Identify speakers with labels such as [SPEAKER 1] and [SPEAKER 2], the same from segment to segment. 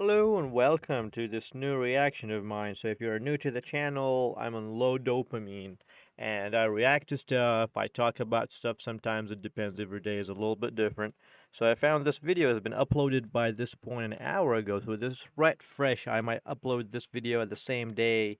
[SPEAKER 1] Hello and welcome to this new reaction of mine. So, if you're new to the channel, I'm on low dopamine and I react to stuff. I talk about stuff sometimes, it depends. Every day is a little bit different. So, I found this video has been uploaded by this point an hour ago. So, this is right fresh. I might upload this video at the same day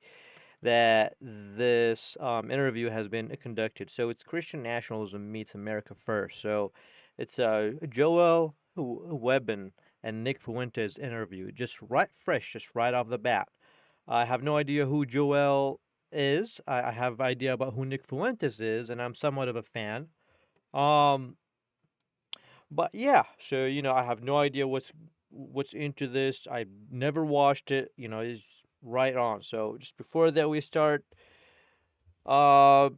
[SPEAKER 1] that this interview has been conducted. So, it's Christian nationalism meets America first. So, it's Joel Webbon and Nick Fuentes interview, just right fresh, just right off the bat. I have no idea who Joel is. I have idea about who Nick Fuentes is, and I'm somewhat of a fan. Um, but yeah, so I have no idea what's into this. I never watched it. It's right on. So just before that, we start. Uh,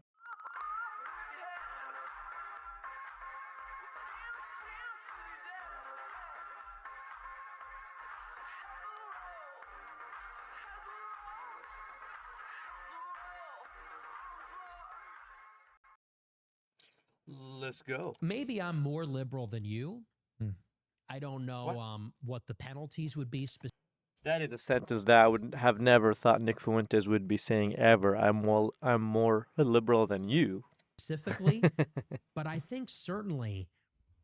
[SPEAKER 1] let's go.
[SPEAKER 2] Maybe I'm more liberal than you.
[SPEAKER 3] Hmm.
[SPEAKER 2] I don't know
[SPEAKER 1] What?
[SPEAKER 2] what the penalties would be
[SPEAKER 1] That is a sentence that I would have never thought Nick Fuentes would be saying ever. I'm more liberal than you.
[SPEAKER 2] specifically, but I think certainly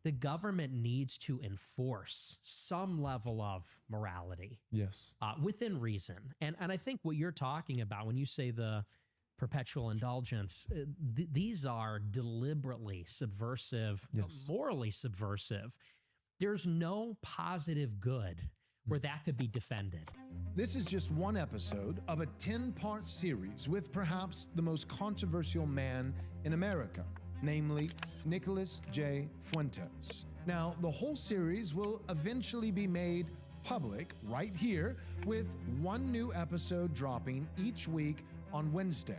[SPEAKER 2] the government needs to enforce some level of morality
[SPEAKER 3] Yes.
[SPEAKER 2] within reason. And I think what you're talking about when you say the perpetual indulgence, these are deliberately subversive,
[SPEAKER 3] Yes.
[SPEAKER 2] morally subversive. There's no positive good where that could be defended.
[SPEAKER 4] This is just one episode of a 10-part series with perhaps the most controversial man in America, namely Nicholas J. Fuentes. Now, the whole series will eventually be made public right here, with one new episode dropping each week on Wednesday.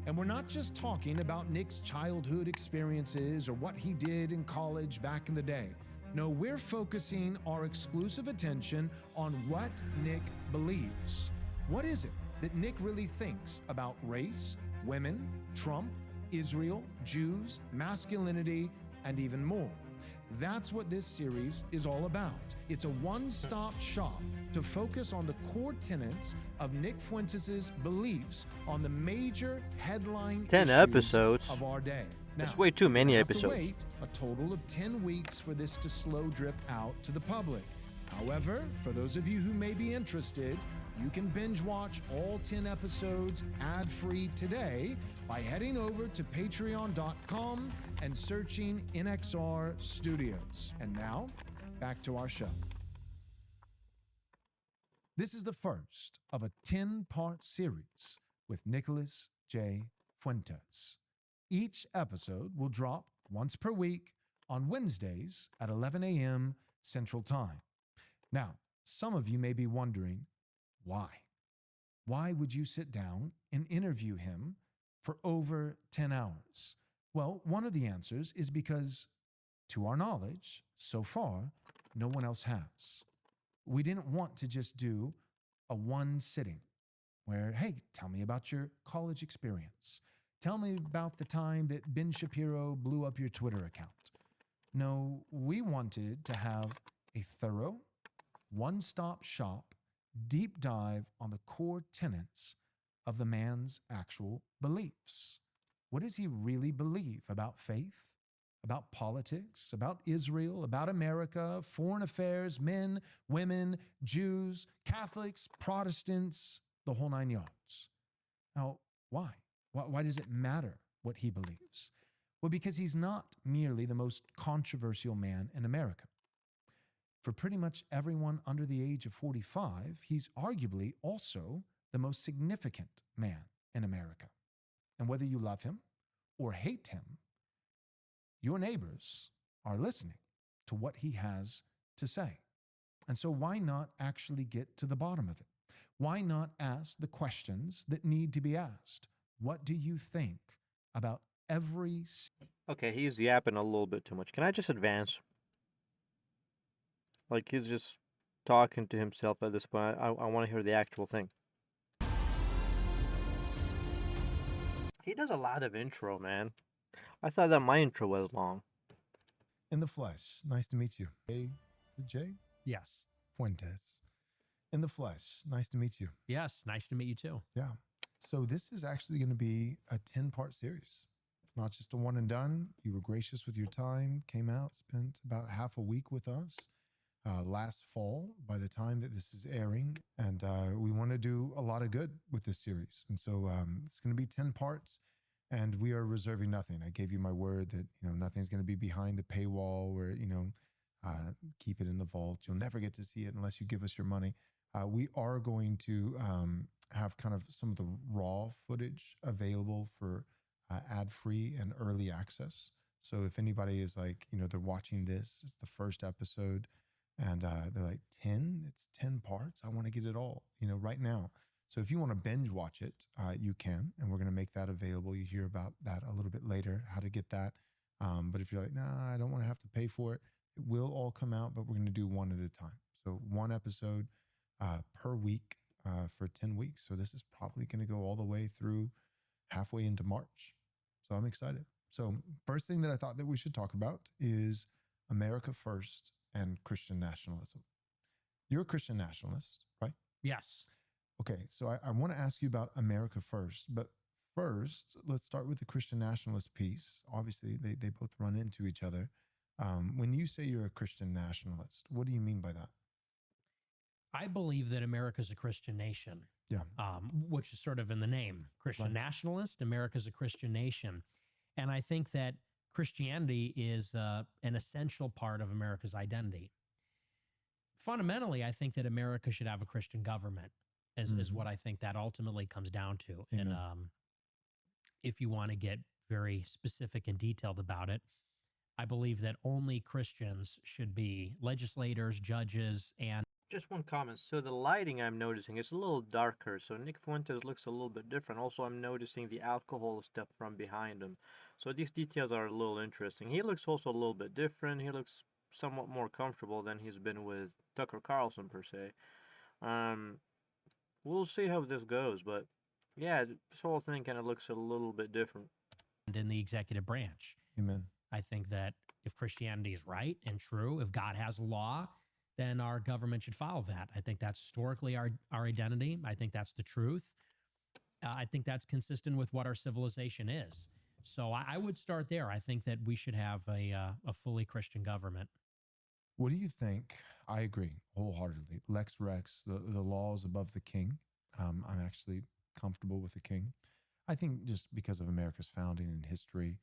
[SPEAKER 4] And we're not just talking about Nick's childhood experiences or what he did in college back in the day. No, we're focusing our exclusive attention on what Nick believes. What is it that Nick really thinks about race, women, Trump, Israel, Jews, masculinity, and even more? That's what this series is all about. It's a one-stop shop to focus on the core tenets of Nick Fuentes' beliefs on the major headline
[SPEAKER 1] 10
[SPEAKER 4] issues
[SPEAKER 1] episodes.
[SPEAKER 4] of our day.
[SPEAKER 1] That's
[SPEAKER 4] Now,
[SPEAKER 1] way too many
[SPEAKER 4] we have to
[SPEAKER 1] episodes.
[SPEAKER 4] wait a total of 10 weeks for this to slow drip out to the public. However, for those of you who may be interested, you can binge watch all 10 episodes ad-free today by heading over to patreon.com and searching NXR Studios. And now, back to our show. This is the first of a 10-part series with Nicholas J. Fuentes. Each episode will drop once per week on Wednesdays at 11 a.m. Central Time. Now, some of you may be wondering, why? Why would you sit down and interview him for over 10 hours? Well, one of the answers is because, to our knowledge, so far, no one else has. We didn't want to just do a one sitting where, hey, tell me about your college experience. Tell me about the time that Ben Shapiro blew up your Twitter account. No, we wanted to have a thorough, one-stop shop, deep dive on the core tenets of the man's actual beliefs. What does he really believe about faith, about politics, about Israel, about America, foreign affairs, men, women, Jews, Catholics, Protestants, the whole nine yards? Now, why? Why does it matter what he believes? Well, because he's not merely the most controversial man in America. For pretty much everyone under the age of 45, he's arguably also the most significant man in America. And whether you love him or hate him, your neighbors are listening to what he has to say. And so why not actually get to the bottom of it? Why not ask the questions that need to be asked? What do you think about every...
[SPEAKER 1] Okay, he's yapping a little bit too much. Can I just advance? Like, he's just talking to himself at this point. I want to hear the actual thing. He does a lot of intro, man. I thought that my intro was long.
[SPEAKER 3] In the flesh. Nice to meet you. Jay? Is it Jay?
[SPEAKER 2] Yes.
[SPEAKER 3] Fuentes.
[SPEAKER 4] in the flesh. Nice to meet you.
[SPEAKER 2] Yes, nice to meet you too.
[SPEAKER 4] Yeah. So this is actually going to be a 10-part series. Not just a one and done. You were gracious with your time, came out, spent about half a week with us last fall by the time that this is airing. And we want to do a lot of good with this series. And so it's going to be 10 parts. And we are reserving nothing. I gave you my word that, nothing's going to be behind the paywall where, keep it in the vault. You'll never get to see it unless you give us your money. We are going to have kind of some of the raw footage available for ad-free and early access. So if anybody is like, they're watching this, it's the first episode, and they're like, 10? It's 10 parts? I want to get it all, right now. So if you want to binge watch it, you can, and we're going to make that available. You hear about that a little bit later, how to get that. But if you're like, nah, I don't want to have to pay for it, it will all come out, but we're going to do one at a time. So one episode per week for 10 weeks. So this is probably going to go all the way through halfway into March. So I'm excited. So first thing that I thought that we should talk about is America First and Christian nationalism. You're a Christian nationalist, right?
[SPEAKER 2] Yes.
[SPEAKER 4] Okay, so I want to ask you about America First, but first, let's start with the Christian nationalist piece. Obviously, they both run into each other. When you say you're a Christian nationalist, what do you mean by that?
[SPEAKER 2] I believe that America's a Christian nation.
[SPEAKER 4] Yeah.
[SPEAKER 2] Which is sort of in the name. Christian
[SPEAKER 4] Right.
[SPEAKER 2] nationalist, America's a Christian nation. And I think that Christianity is an essential part of America's identity. Fundamentally, I think that America should have a Christian government, is what I think that ultimately comes down to.
[SPEAKER 4] Amen.
[SPEAKER 2] And if you want to get very specific and detailed about it, I believe that only Christians should be legislators, judges, and
[SPEAKER 1] Just one comment. So the lighting I'm noticing is a little darker. So Nick Fuentes looks a little bit different. Also, I'm noticing the alcohol stuff from behind him. So these details are a little interesting. He looks also a little bit different. He looks somewhat more comfortable than he's been with Tucker Carlson per se. We'll see how this goes, but yeah, this whole thing kind of looks a little bit different.
[SPEAKER 2] in the executive branch.
[SPEAKER 4] Amen.
[SPEAKER 2] I think that if Christianity is right and true, if God has a law, then our government should follow that. I think that's historically our identity. I think that's the truth. I think that's consistent with what our civilization is. So I would start there. I think that we should have a fully Christian government.
[SPEAKER 4] What do you think? I agree wholeheartedly. Lex Rex, the law is above the king. I'm actually comfortable with the king. I think just because of America's founding and history,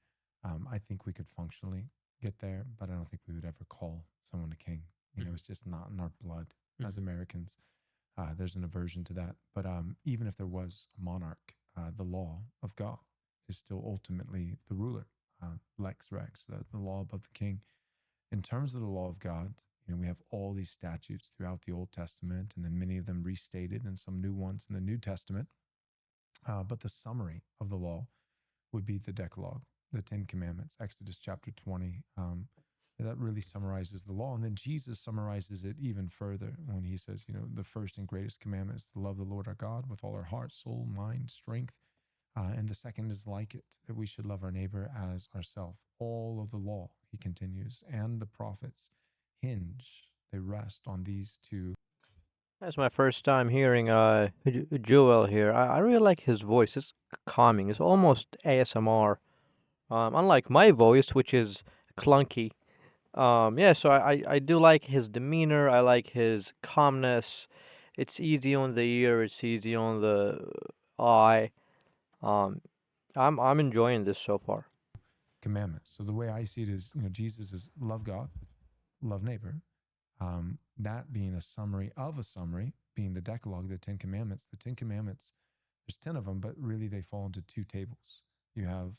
[SPEAKER 4] I think we could functionally get there, but I don't think we would ever call someone a king. It's just not in our blood as Americans. There's an aversion to that. But even if there was a monarch, the law of God is still ultimately the ruler. Lex Rex, the law above the king. In terms of the law of God, we have all these statutes throughout the Old Testament, and then many of them restated and some new ones in the New Testament. But the summary of the law would be the Decalogue, the 10 Commandments, Exodus chapter 20. That really summarizes the law. And then Jesus summarizes it even further when he says, the first and greatest commandment is to love the Lord our God with all our heart, soul, mind, strength. And the second is like it, that we should love our neighbor as ourselves. All of the law, he continues, and the prophets they rest on these two.
[SPEAKER 1] That's my first time hearing Joel here. I really like his voice. It's calming. It's almost ASMR. Unlike my voice, which is clunky. Yeah, so I do like his demeanor. I like his calmness. It's easy on the ear. It's easy on the eye. I'm enjoying this so far.
[SPEAKER 4] Commandments. So the way I see it is, Jesus is love God, love neighbor. That being a summary of a summary, being the Decalogue, the 10 Commandments. The 10 Commandments, there's 10 of them, but really they fall into two tables. You have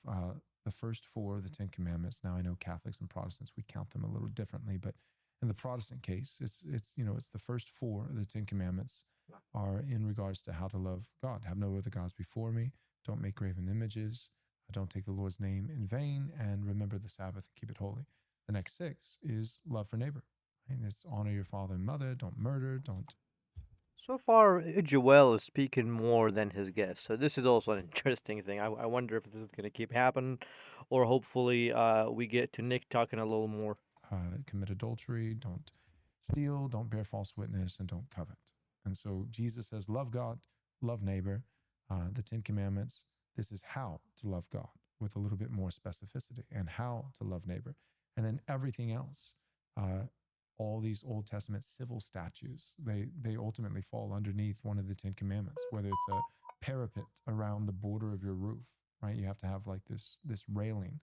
[SPEAKER 4] the first four, the 10 Commandments. Now I know Catholics and Protestants, we count them a little differently, but in the Protestant case, it's the first four of the 10 Commandments are in regards to how to love God. Have no other gods before me. Don't make graven images. Don't take the Lord's name in vain, and remember the Sabbath and keep it holy. The next 6 is love for neighbor. And it's honor your father and mother. Don't murder. Don't.
[SPEAKER 1] So far, Joel is speaking more than his guest, so this is also an interesting thing. I wonder if this is going to keep happening, or hopefully we get to Nick talking a little more.
[SPEAKER 4] Commit adultery. Don't steal. Don't bear false witness, and don't covet. And so Jesus says, love God, love neighbor, the 10 Commandments. This is how to love God with a little bit more specificity, and how to love neighbor. And then everything else, all these Old Testament civil statutes, they ultimately fall underneath one of the 10 Commandments, whether it's a parapet around the border of your roof, right? You have to have like this railing.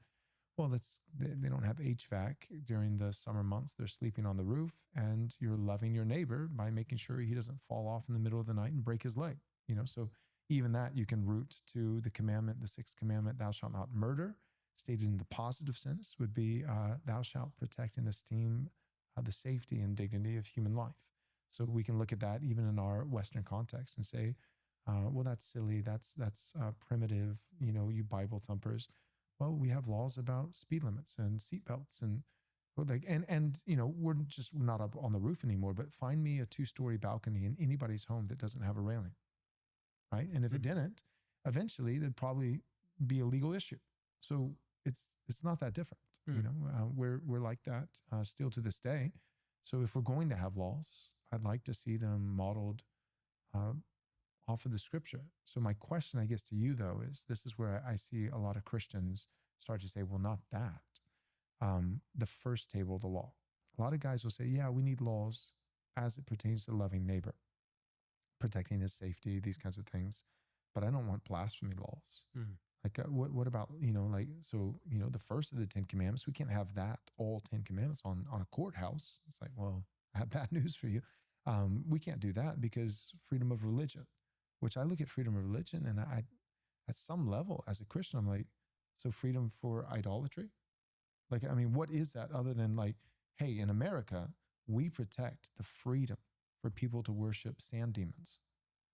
[SPEAKER 4] Well, they don't have HVAC during the summer months. They're sleeping on the roof, and you're loving your neighbor by making sure he doesn't fall off in the middle of the night and break his leg. So even that you can root to the commandment, the 6th commandment, thou shalt not murder. Stated in the positive sense would be thou shalt protect and esteem the safety and dignity of human life. So we can look at that even in our Western context and say, well, that's silly. That's primitive. You Bible thumpers. Well, we have laws about speed limits and seatbelts and we're just not up on the roof anymore. But find me a 2-story balcony in anybody's home that doesn't have a railing, right? And if it didn't, eventually there'd probably be a legal issue. So it's not that different. We're like that still to this day. So if we're going to have laws, I'd like to see them modeled off of the scripture. So my question, I guess, to you though, is this is where I see a lot of Christians start to say, well, not that. The first table of the law. A lot of guys will say, yeah, we need laws as it pertains to loving neighbor, protecting his safety, these kinds of things. But I don't want blasphemy laws. Like, what about, the first of the 10 Commandments, we can't have that, all 10 Commandments on a courthouse. It's like, well, I have bad news for you. We can't do that because freedom of religion, which I look at freedom of religion, and I, at some level as a Christian, I'm like, so freedom for idolatry? Like, I mean, what is that other than like, hey, in America, we protect the freedom for people to worship sand demons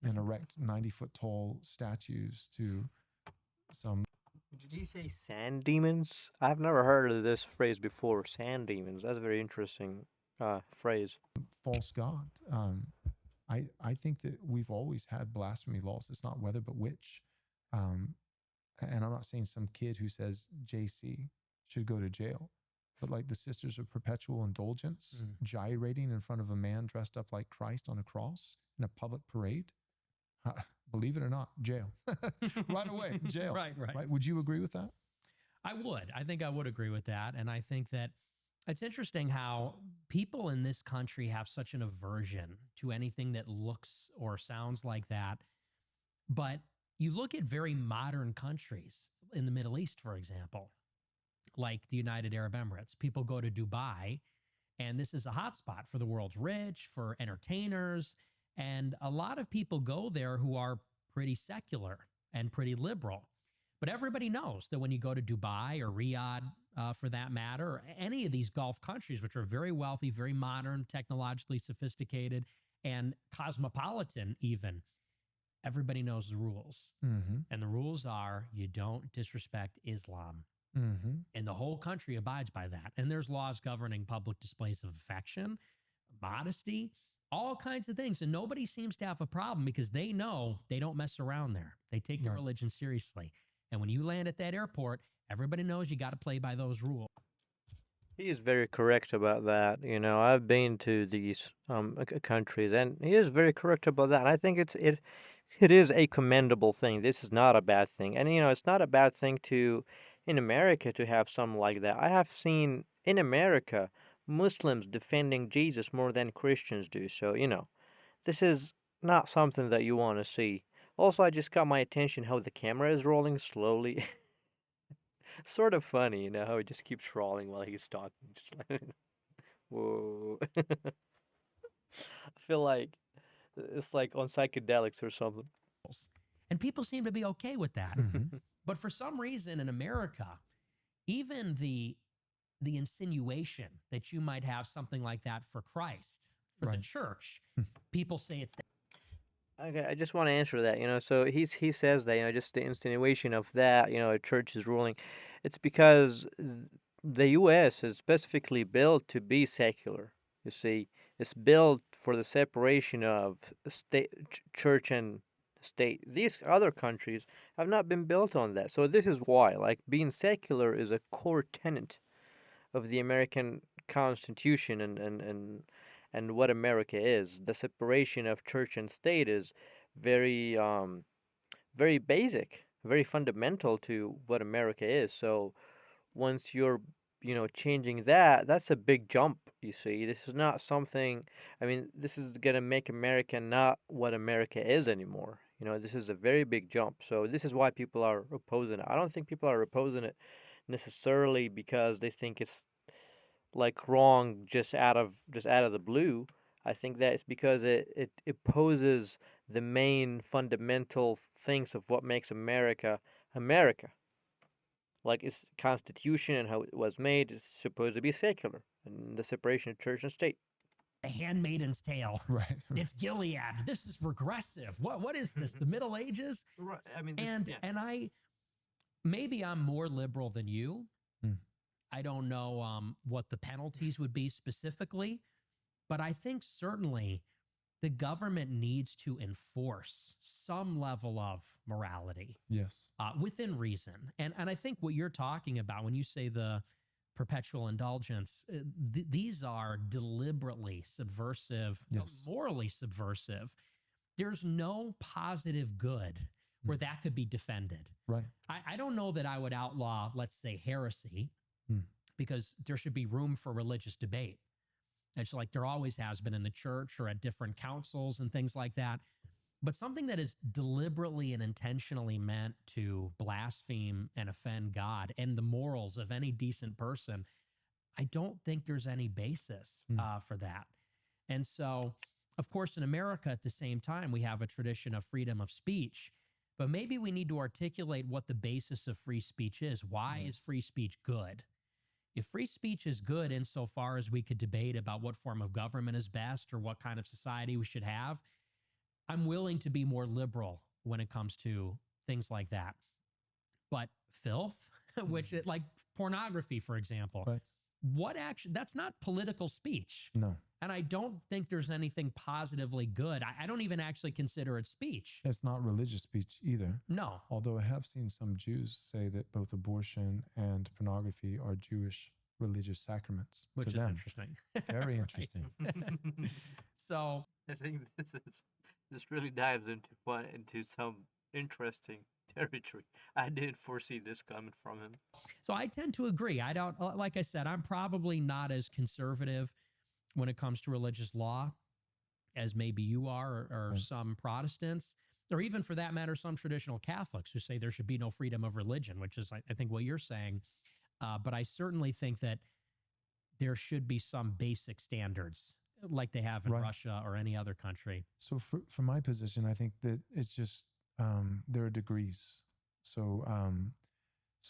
[SPEAKER 4] and erect 90-foot tall statues to some.
[SPEAKER 1] Did he say sand demons? I've never heard of this phrase before. Sand demons. That's a very interesting phrase.
[SPEAKER 4] False god. I think that we've always had blasphemy laws. It's not whether but which. And I'm not saying some kid who says JC should go to jail, but like the Sisters of Perpetual Indulgence gyrating in front of a man dressed up like Christ on a cross in a public parade. Believe it or not, jail. Right away, jail. Right. Would you agree with that?
[SPEAKER 2] I would. I think I would agree with that. And I think that it's interesting how people in this country have such an aversion to anything that looks or sounds like that. But you look at very modern countries in the Middle East, for example, like the United Arab Emirates. People go to Dubai, and this is a hotspot for the world's rich, for entertainers. And a lot of people go there who are pretty secular and pretty liberal. But everybody knows that when you go to Dubai or Riyadh, for that matter, or any of these Gulf countries, which are very wealthy, very modern, technologically sophisticated, and cosmopolitan even, everybody knows the rules. And the rules are you don't disrespect Islam. And the whole country abides by that. And there's laws governing public displays of affection, modesty, all kinds of things. And nobody seems to have a problem because they know they don't mess around there. They take their religion seriously. And when you land at that airport, everybody knows you got to play by those rules.
[SPEAKER 1] He is very correct about that. I've been to these countries, and he is very correct about that. And I think it is a commendable thing. This is not a bad thing, and it's not a bad thing in America to have something like that. I have seen in America Muslims defending Jesus more than Christians do. So this is not something that you want to see. Also, I just got my attention how the camera is rolling slowly. Sort of funny, how it just keeps rolling while he's talking. Just like, whoa. I feel like it's like on psychedelics or something.
[SPEAKER 2] And people seem to be okay with that. But for some reason in America, even the insinuation that you might have something like that for Christ, for the church, people say it's
[SPEAKER 1] Okay, I just want to answer that. So he says that, just the insinuation of that, a church is ruling. It's because the U.S. is specifically built to be secular. You see, it's built for the separation of church and state. These other countries have not been built on that. So this is why, like, being secular is a core tenet of the American Constitution, and what America is. The separation of church and state is very very basic, very fundamental to what America is. So once you're changing that, that's a big jump. You see, this is not something, I mean, this is going to make America not what America is anymore. This is a very big jump. So this is why people are opposing it. I don't think people are opposing it necessarily because they think it's like wrong just out of the blue. I think that it's because it opposes the main fundamental things of what makes America America. Like its constitution and how it was made is supposed to be secular and the separation of church and state.
[SPEAKER 2] A Handmaiden's Tale.
[SPEAKER 4] Right.
[SPEAKER 2] It's Gilead. This is regressive. What is this? The Middle Ages?
[SPEAKER 1] Right. I mean,
[SPEAKER 2] And I maybe I'm more liberal than you.
[SPEAKER 4] Hmm.
[SPEAKER 2] I don't know what the penalties would be specifically, but I think certainly the government needs to enforce some level of morality
[SPEAKER 4] Yes.
[SPEAKER 2] within reason. And I think what you're talking about when you say the perpetual indulgence, these are deliberately subversive,
[SPEAKER 4] Yes.
[SPEAKER 2] morally subversive. There's no positive good where that could be defended.
[SPEAKER 4] Right.
[SPEAKER 2] I don't know that I would outlaw, let's say, heresy, because there should be room for religious debate. It's like there always has been in the church or at different councils and things like that. But something that is deliberately and intentionally meant to blaspheme and offend God and the morals of any decent person, I don't think there's any basis for that. And so, of course, in America at the same time, we have a tradition of freedom of speech, but maybe we need to articulate what the basis of free speech is. Why is free speech good? If free speech is good insofar as we could debate about what form of government is best or what kind of society we should have, I'm willing to be more liberal when it comes to things like that. But filth, which like pornography, for example,
[SPEAKER 4] Right.
[SPEAKER 2] what action? That's not political speech.
[SPEAKER 4] No.
[SPEAKER 2] And I don't think there's anything positively good. I don't even actually consider it speech.
[SPEAKER 4] It's not religious speech either.
[SPEAKER 2] No.
[SPEAKER 4] Although I have seen some Jews say that both abortion and pornography are Jewish religious sacraments.
[SPEAKER 2] Which
[SPEAKER 4] to
[SPEAKER 2] is
[SPEAKER 4] them.
[SPEAKER 2] interesting.
[SPEAKER 4] Very interesting.
[SPEAKER 2] So
[SPEAKER 1] I think this really dives into some interesting territory. I didn't foresee this coming from him.
[SPEAKER 2] So I tend to agree. I don't, like I said, I'm probably not as conservative when it comes to religious law as maybe you are, or
[SPEAKER 4] Right.
[SPEAKER 2] some Protestants, or even for that matter, some traditional Catholics who say there should be no freedom of religion, which is, I think, what you're saying. But I certainly think that there should be some basic standards like they have in
[SPEAKER 4] Right.
[SPEAKER 2] Russia or any other country.
[SPEAKER 4] So for my position, I think that it's just there are degrees. So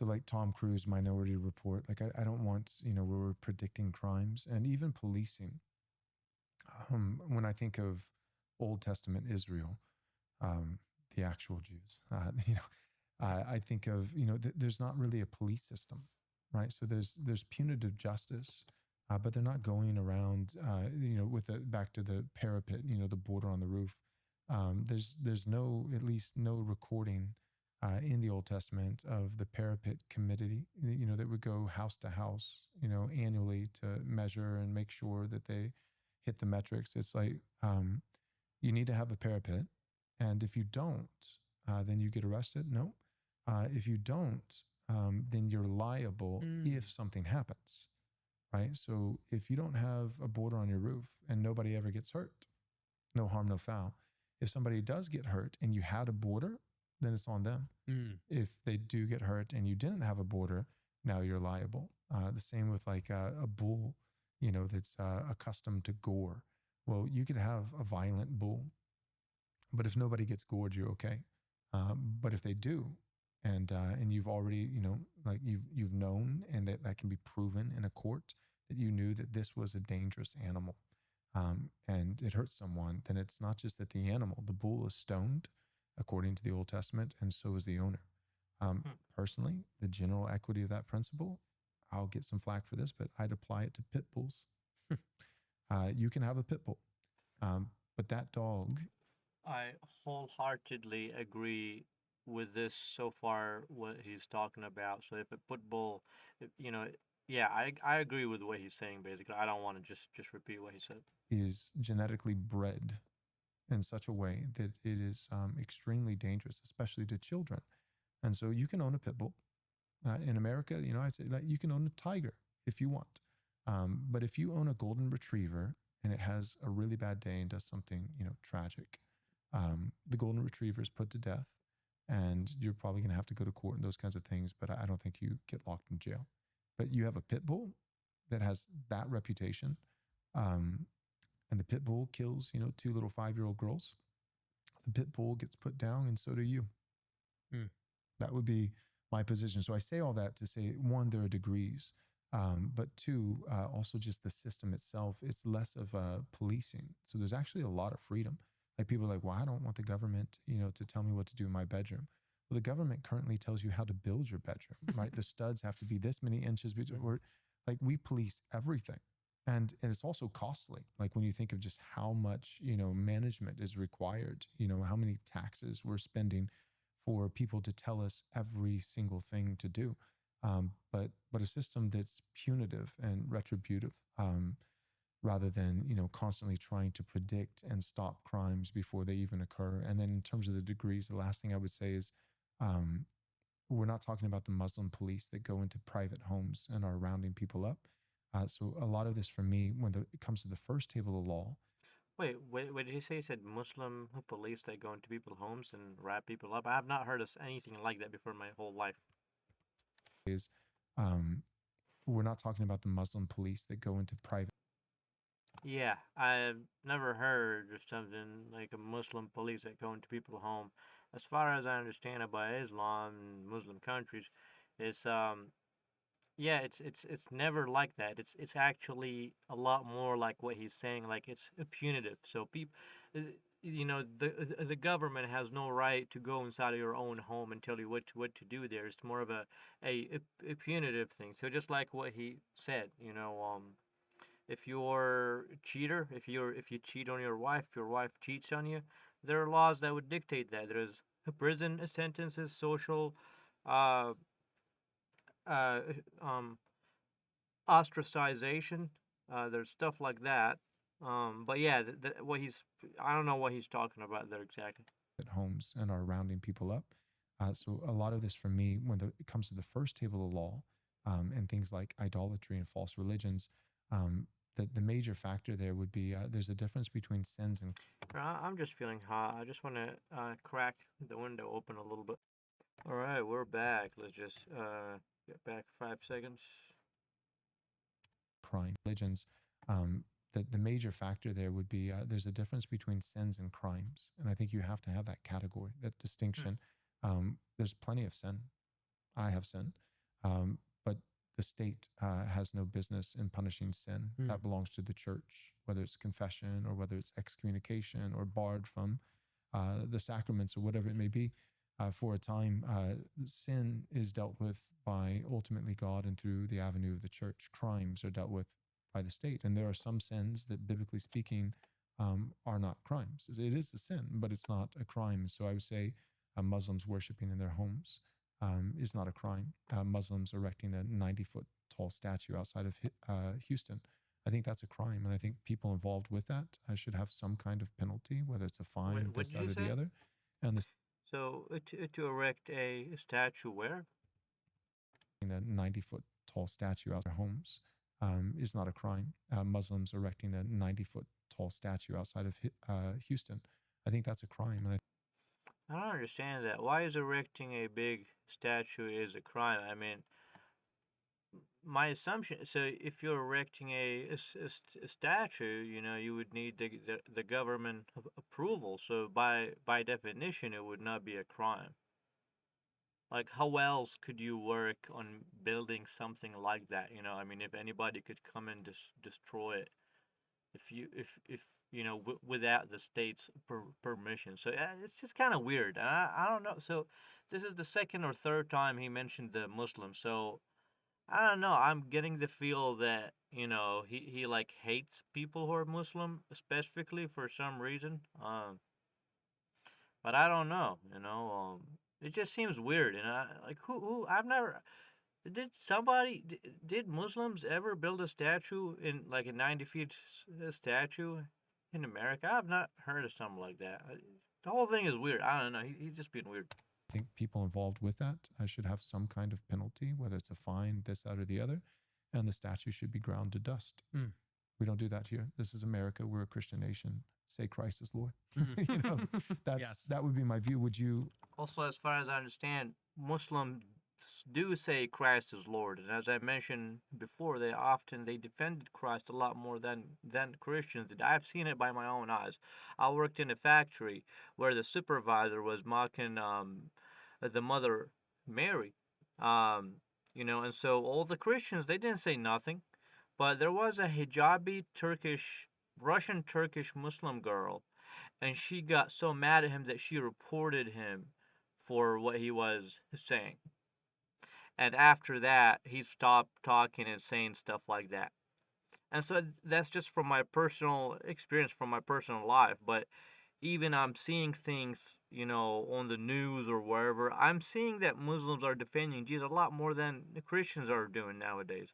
[SPEAKER 4] like Tom Cruise Minority Report, like I don't want, where we're predicting crimes and even policing. When I think of Old Testament Israel, the actual Jews, I think of, there's not really a police system, right? So there's punitive justice, but they're not going around, with back to the parapet, the border on the roof. There's no, at least no recording in the Old Testament of the parapet committee, that would go house to house, annually to measure and make sure that they hit the metrics. It's like, you need to have a parapet. And if you don't, then you get arrested. No. If you don't, then you're liable if something happens, right? So if you don't have a border on your roof and nobody ever gets hurt, no harm, no foul. If somebody does get hurt and you had a border, then it's on them. If they do get hurt and you didn't have a border, now you're liable. The same with like a bull, that's accustomed to gore. Well, you could have a violent bull, but if nobody gets gored, you're okay. But if they do, and you've already, like you've known, and that can be proven in a court that you knew that this was a dangerous animal, and it hurts someone, then it's not just that the animal, the bull, is stoned, according to the Old Testament, and so is the owner. Personally, the general equity of that principle, I'll get some flack for this, but I'd apply it to pit bulls. You can have a pit bull, but that dog.
[SPEAKER 1] I wholeheartedly agree with this so far, what he's talking about. So if a pit bull, Yeah, I agree with what he's saying. Basically, I don't want to just repeat what he said.
[SPEAKER 4] Is genetically bred in such a way that it is extremely dangerous, especially to children. And so you can own a pit bull. In America, I say that you can own a tiger if you want. But if you own a golden retriever and it has a really bad day and does something, tragic, the golden retriever is put to death, and you're probably going to have to go to court and those kinds of things. But I don't think you get locked in jail. But you have a pit bull that has that reputation, um, and the pit bull kills, two little 5-year-old girls. The pit bull gets put down, and so do you.
[SPEAKER 2] Hmm.
[SPEAKER 4] That would be my position. So I say all that to say, one, there are degrees, but two, also just the system itself. It's less of policing. So there's actually a lot of freedom. Like people are like, well, I don't want the government, to tell me what to do in my bedroom. Well, the government currently tells you how to build your bedroom, right? The studs have to be this many inches between. Like we police everything. And it's also costly. Like when you think of just how much, management is required, how many taxes we're spending for people to tell us every single thing to do. But a system that's punitive and retributive, rather than constantly trying to predict and stop crimes before they even occur. And then in terms of the degrees, the last thing I would say is, um, we're not talking about the Muslim police that go into private homes and are rounding people up. So a lot of this for me, when it comes to the first table of law,
[SPEAKER 1] Wait, what did he say? He said Muslim police that go into people's homes and wrap people up. I have not heard of anything like that before in my whole life.
[SPEAKER 4] is um, we're not talking about the Muslim police that go into private.
[SPEAKER 1] Yeah, I've never heard of something like a Muslim police that go into people's home. As far as I understand about Islam and Muslim countries, it's yeah, it's never like that. It's actually a lot more like what he's saying. Like it's punitive. So people, the government has no right to go inside of your own home and tell you what to do there. It's more of a punitive thing. So just like what he said, if you're a cheater, if you cheat on your wife cheats on you, there are laws that would dictate that. There's prison sentences, social, uh, uh, um, ostracization. There's stuff like that. But yeah, what he's I don't know what he's talking about there exactly.
[SPEAKER 4] Homes and are rounding people up. So a lot of this for me, when it comes to the first table of law, and things like idolatry and false religions, the major factor there would be, there's a difference between sins and
[SPEAKER 1] I'm just feeling hot. I just want to crack the window open a little bit. All right, we're back. Let's just get back 5 seconds.
[SPEAKER 4] crime religions. The major factor there would be, there's a difference between sins and crimes, and I think you have to have that category, that
[SPEAKER 1] Hmm.
[SPEAKER 4] distinction. There's plenty of sin. I have sin, but the state has no business in punishing sin.
[SPEAKER 2] Hmm.
[SPEAKER 4] That belongs to the church, whether it's confession or whether it's excommunication or barred from the sacraments or whatever it may be. For a time, sin is dealt with by ultimately God and through the avenue of the church. Crimes are dealt with by the state. And there are some sins that, biblically speaking, are not crimes. It is a sin, but it's not a crime. So I would say Muslims worshiping in their homes is not a crime. Muslims erecting a 90-foot tall statue outside of Houston, I think that's a crime. And I think people involved with that should have some kind of penalty, whether it's a fine,
[SPEAKER 1] What
[SPEAKER 4] this,
[SPEAKER 1] did
[SPEAKER 4] that,
[SPEAKER 1] you
[SPEAKER 4] or the
[SPEAKER 1] say?
[SPEAKER 4] other. And the
[SPEAKER 1] So to erect a statue where?
[SPEAKER 4] a 90-foot tall statue out their homes is not a crime. Muslims erecting a 90-foot tall statue outside of Houston, I think that's a crime. And
[SPEAKER 1] I don't understand that. Why is erecting a big statue is a crime? I mean, my assumption. So if you're erecting a statue, you would need the government approval. So by definition, it would not be a crime. Like, how else could you work on building something like that? I mean, if anybody could come and destroy it, if without the state's permission. So it's just kind of weird. I don't know. So this is the second or third time he mentioned the Muslims. So I don't know. I'm getting the feel that he like hates people who are Muslim specifically for some reason. But I don't know. It just seems weird. Like who I've never. Did Muslims ever build a statue in like a 90 feet statue in America? I've not heard of something like that. The whole thing is weird. I don't know. He's just being weird.
[SPEAKER 3] I think people involved with that should have some kind of penalty, whether it's a fine, this, that, or the other, and the statue should be ground to dust.
[SPEAKER 2] Mm.
[SPEAKER 3] We don't do that here. This is America. We're a Christian nation. Say Christ is Lord.
[SPEAKER 2] Mhm.
[SPEAKER 3] You know,
[SPEAKER 2] Yes.
[SPEAKER 3] that would be my view. Would you?
[SPEAKER 1] Also, as far as I understand, Muslims do say Christ is Lord, and as I mentioned before, they defended Christ a lot more than Christians did. I've seen it by my own eyes. I worked in a factory where the supervisor was mocking the mother Mary, and so all the Christians they didn't say nothing, but there was a hijabi Turkish Russian Turkish Muslim girl, and she got so mad at him that she reported him for what he was saying. And after that, he stopped talking and saying stuff like that. And so that's just from my personal experience, from my personal life. But even I'm seeing things, on the news or wherever, I'm seeing that Muslims are defending Jesus a lot more than the Christians are doing nowadays.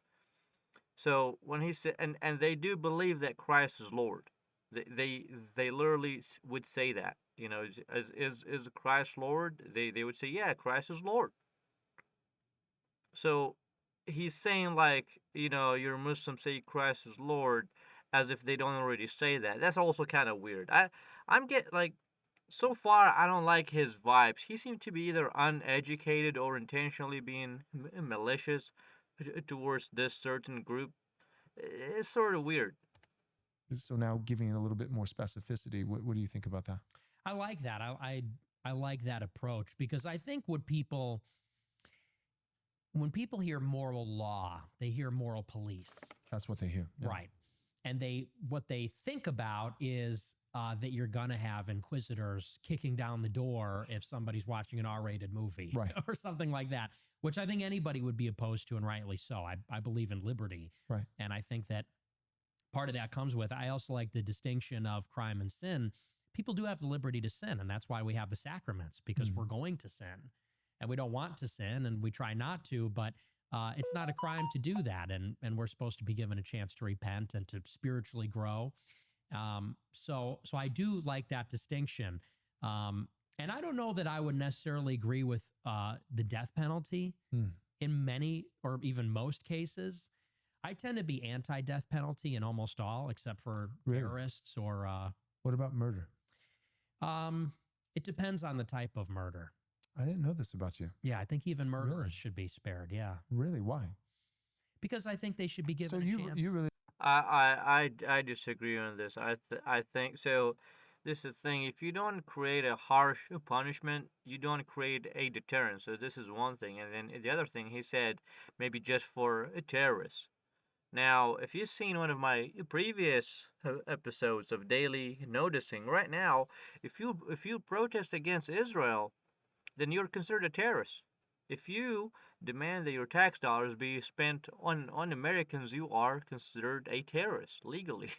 [SPEAKER 1] So when he said, and they do believe that Christ is Lord. They literally would say that, is Christ Lord? They would say, yeah, Christ is Lord. So he's saying like, you're Muslim, say Christ is Lord, as if they don't already say that. That's also kind of weird. I'm get like, so far I don't like his vibes. He seemed to be either uneducated or intentionally being malicious towards this certain group. It's sort of weird.
[SPEAKER 3] So now giving it a little bit more specificity. What do you think about that?
[SPEAKER 2] I like that. I like that approach because I think when people hear moral law, they hear moral police.
[SPEAKER 3] That's what they hear. Yeah.
[SPEAKER 2] Right. And what they think about is that you're going to have inquisitors kicking down the door if somebody's watching an R-rated movie
[SPEAKER 3] Right.
[SPEAKER 2] or something like that, which I think anybody would be opposed to, and rightly so. I believe in liberty.
[SPEAKER 3] Right.
[SPEAKER 2] And I think that part of that comes with, I also like the distinction of crime and sin. People do have the liberty to sin, and that's why we have the sacraments, because we're going to sin. And we don't want to sin, and we try not to, but it's not a crime to do that. And we're supposed to be given a chance to repent and to spiritually grow. So I do like that distinction. And I don't know that I would necessarily agree with the death penalty in many or even most cases. I tend to be anti-death penalty in almost all, except for terrorists or...
[SPEAKER 3] what about murder?
[SPEAKER 2] It depends on the type of murder.
[SPEAKER 3] I didn't know this about you.
[SPEAKER 2] Yeah, I think even murderers
[SPEAKER 3] Really?
[SPEAKER 2] should be spared. Yeah,
[SPEAKER 3] Really? Why?
[SPEAKER 2] because I think they should be given
[SPEAKER 3] So
[SPEAKER 2] a
[SPEAKER 3] you
[SPEAKER 2] chance.
[SPEAKER 3] you really
[SPEAKER 1] I disagree on this. I think so. This is the thing. If you don't create a harsh punishment, you don't create a deterrent. So this is one thing, and then the other thing he said, maybe just for terrorists. Now, if you've seen one of my previous episodes of Daily Noticing, right now, if you protest against Israel, then you're considered a terrorist. If you demand that your tax dollars be spent on Americans, you are considered a terrorist legally.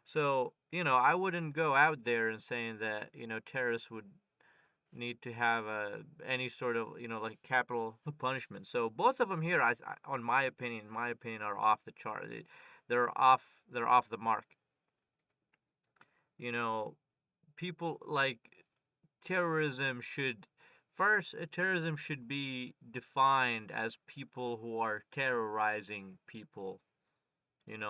[SPEAKER 1] So, I wouldn't go out there and saying that, terrorists would need to have any sort of, like capital punishment. So both of them here, on my opinion, are off the chart. They're off the mark. You know, people like terrorism should terrorism should be defined as people who are terrorizing people.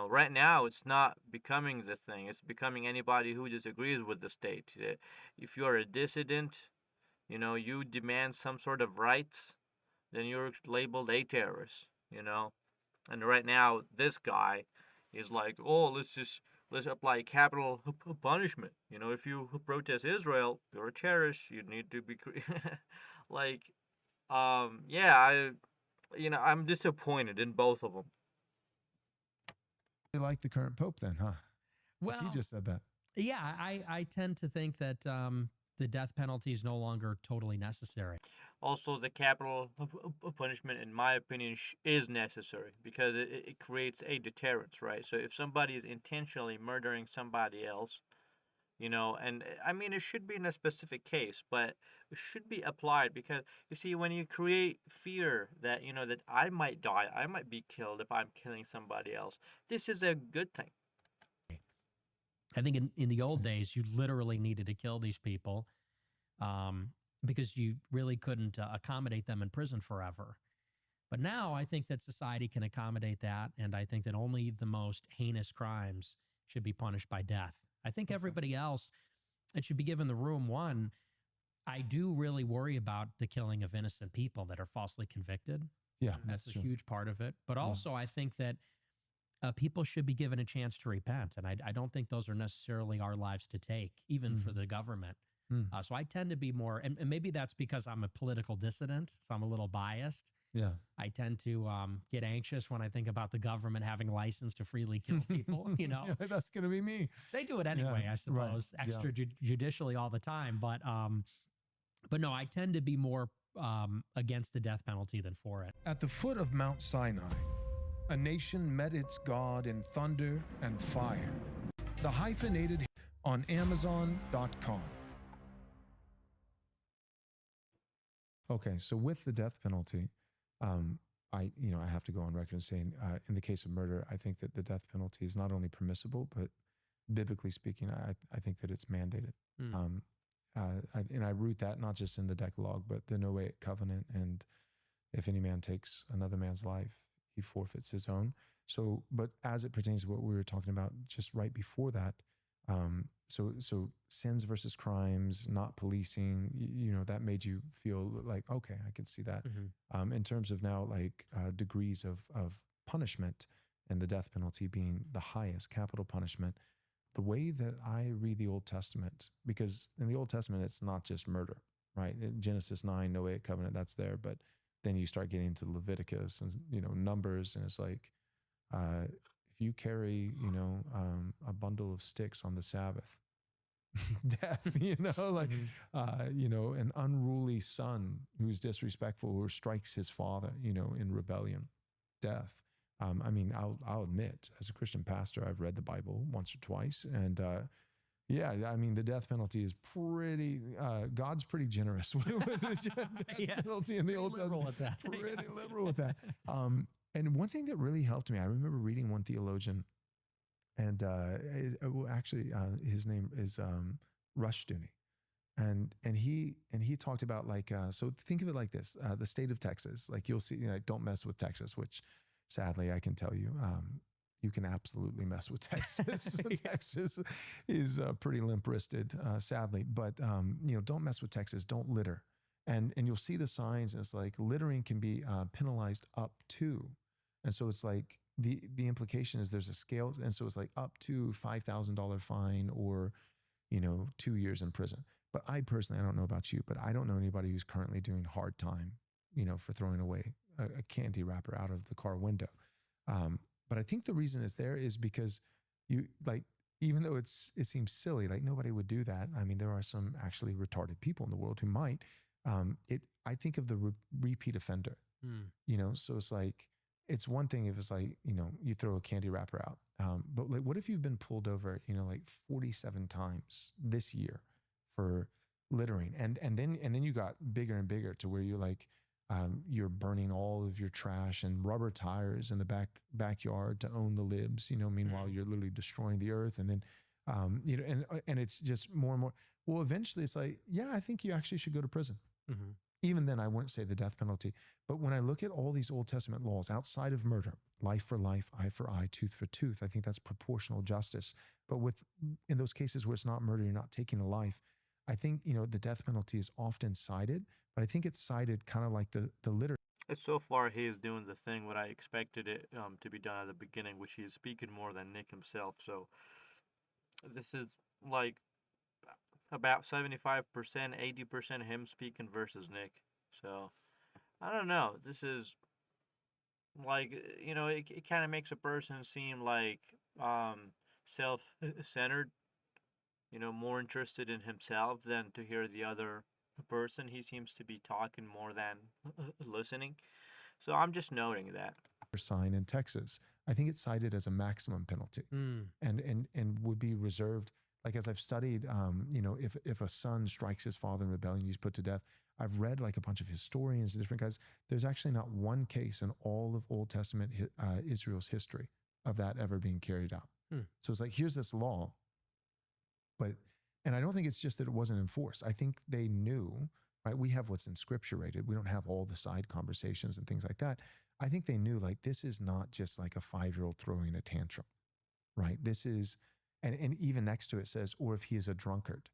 [SPEAKER 1] Right now it's not becoming the thing. It's becoming anybody who disagrees with the state. If you're a dissident, you demand some sort of rights, then you're labeled a terrorist. And right now this guy is like, oh, let's apply capital punishment. If you protest Israel, you're a terrorist. You need to be like, yeah, I'm disappointed in both of them.
[SPEAKER 3] like the current pope then, huh? 'Cause
[SPEAKER 2] Well,
[SPEAKER 3] he just said that.
[SPEAKER 2] yeah, I tend to think that the death penalty is no longer totally necessary.
[SPEAKER 1] Also, the capital punishment, in my opinion, is necessary because it creates a deterrence, right? So if somebody is intentionally murdering somebody else, And I mean, it should be in a specific case, but it should be applied because you see, when you create fear that, that I might die, I might be killed if I'm killing somebody else, this is a good thing.
[SPEAKER 2] I think in the old days, you literally needed to kill these people um, because you really couldn't accommodate them in prison forever. But now I think that society can accommodate that. And I think that only the most heinous crimes should be punished by death. I think everybody else, it should be given the room. One, I do really worry about the killing of innocent people that are falsely convicted.
[SPEAKER 3] Yeah,
[SPEAKER 2] That's a
[SPEAKER 3] true.
[SPEAKER 2] huge part of it. But also, I think that people should be given a chance to repent. And I don't think those are necessarily our lives to take, even for the government. So I tend to be more, and maybe that's because I'm a political dissident, so I'm a little biased.
[SPEAKER 3] Yeah.
[SPEAKER 2] I tend to get anxious when I think about the government having license to freely kill people.
[SPEAKER 3] Yeah, that's gonna be me.
[SPEAKER 2] They do it anyway, I suppose, extrajudicially all the time. But no, I tend to be more against the death penalty than for it.
[SPEAKER 4] At the foot of Mount Sinai, a nation met its God in thunder and fire. The Hyphenated on Amazon.com.
[SPEAKER 3] Okay, so with the death penalty, I have to go on record saying, in the case of murder, I think that the death penalty is not only permissible, but biblically speaking, I think that it's mandated. And I root that not just in the Decalogue, but the Noahic covenant. And if any man takes another man's life, he forfeits his own. So, but as it pertains to what we were talking about just right before that, so sins versus crimes, not policing, that made you feel like, okay, I can see that. In terms of now, like degrees of punishment, and the death penalty being the highest capital punishment, the way that I read the Old Testament, because in the Old Testament, it's not just murder, right? In Genesis 9, Noahic covenant, that's there. But then you start getting into Leviticus and, Numbers, and it's like, if you carry, a bundle of sticks on the Sabbath, death, an unruly son who's disrespectful or strikes his father, in rebellion, death. I'll admit, as a Christian pastor, I've read the Bible once or twice, and the death penalty is pretty. God's pretty generous with the death penalty in the Old Testament. Pretty liberal with that. And one thing that really helped me, I remember reading one theologian, and his name is Rushduni, and he talked about so think of it like this: the state of Texas, like you'll see, don't mess with Texas, which sadly I can tell you, you can absolutely mess with Texas. Texas is pretty limp-wristed, sadly, but don't mess with Texas. Don't litter, and you'll see the signs, and it's like littering can be penalized up to, and so it's like the implication is there's a scale, and so it's like up to $5,000 fine or 2 years in prison. But I personally, I don't know about you, but I don't know anybody who's currently doing hard time, for throwing away a candy wrapper out of the car window. But I think the reason it's there is because even though it seems silly, like nobody would do that. I mean, there are some actually retarded people in the world who might. I think of the repeat offender. So it's like, it's one thing if it's like, you throw a candy wrapper out. But like, what if you've been pulled over, 47 times this year for littering, and then you got bigger and bigger to where you're like, you're burning all of your trash and rubber tires in the backyard to own the libs, meanwhile you're literally destroying the earth. And then, and it's just more and more. Well, eventually it's like, yeah, I think you actually should go to prison. Even then I wouldn't say the death penalty. But when I look at all these Old Testament laws outside of murder, life for life, eye for eye, tooth for tooth, I think that's proportional justice. But in those cases where it's not murder, you're not taking a life, I think, the death penalty is often cited, but I think it's cited kind of like the litter.
[SPEAKER 1] So far, he is doing the thing what I expected it to be done at the beginning, which he is speaking more than Nick himself. So this is like about 75%, 80% him speaking versus Nick. So I don't know. This is like, it kind of makes a person seem like self-centered, more interested in himself than to hear the other person. He seems to be talking more than listening. So I'm just noting that.
[SPEAKER 3] Sign in Texas, I think it's cited as a maximum penalty, and would be reserved. like as I've studied, if a son strikes his father in rebellion, he's put to death. I've read like a bunch of historians and different guys. There's actually not one case in all of Old Testament Israel's history of that ever being carried out. So it's like, here's this law, and I don't think it's just that it wasn't enforced. I think they knew, right? We have what's inscripture rated. We don't have all the side conversations and things like that. I think they knew, like, this is not just like a 5-year-old throwing a tantrum, right? This is, and even next to it says, or if he is a drunkard.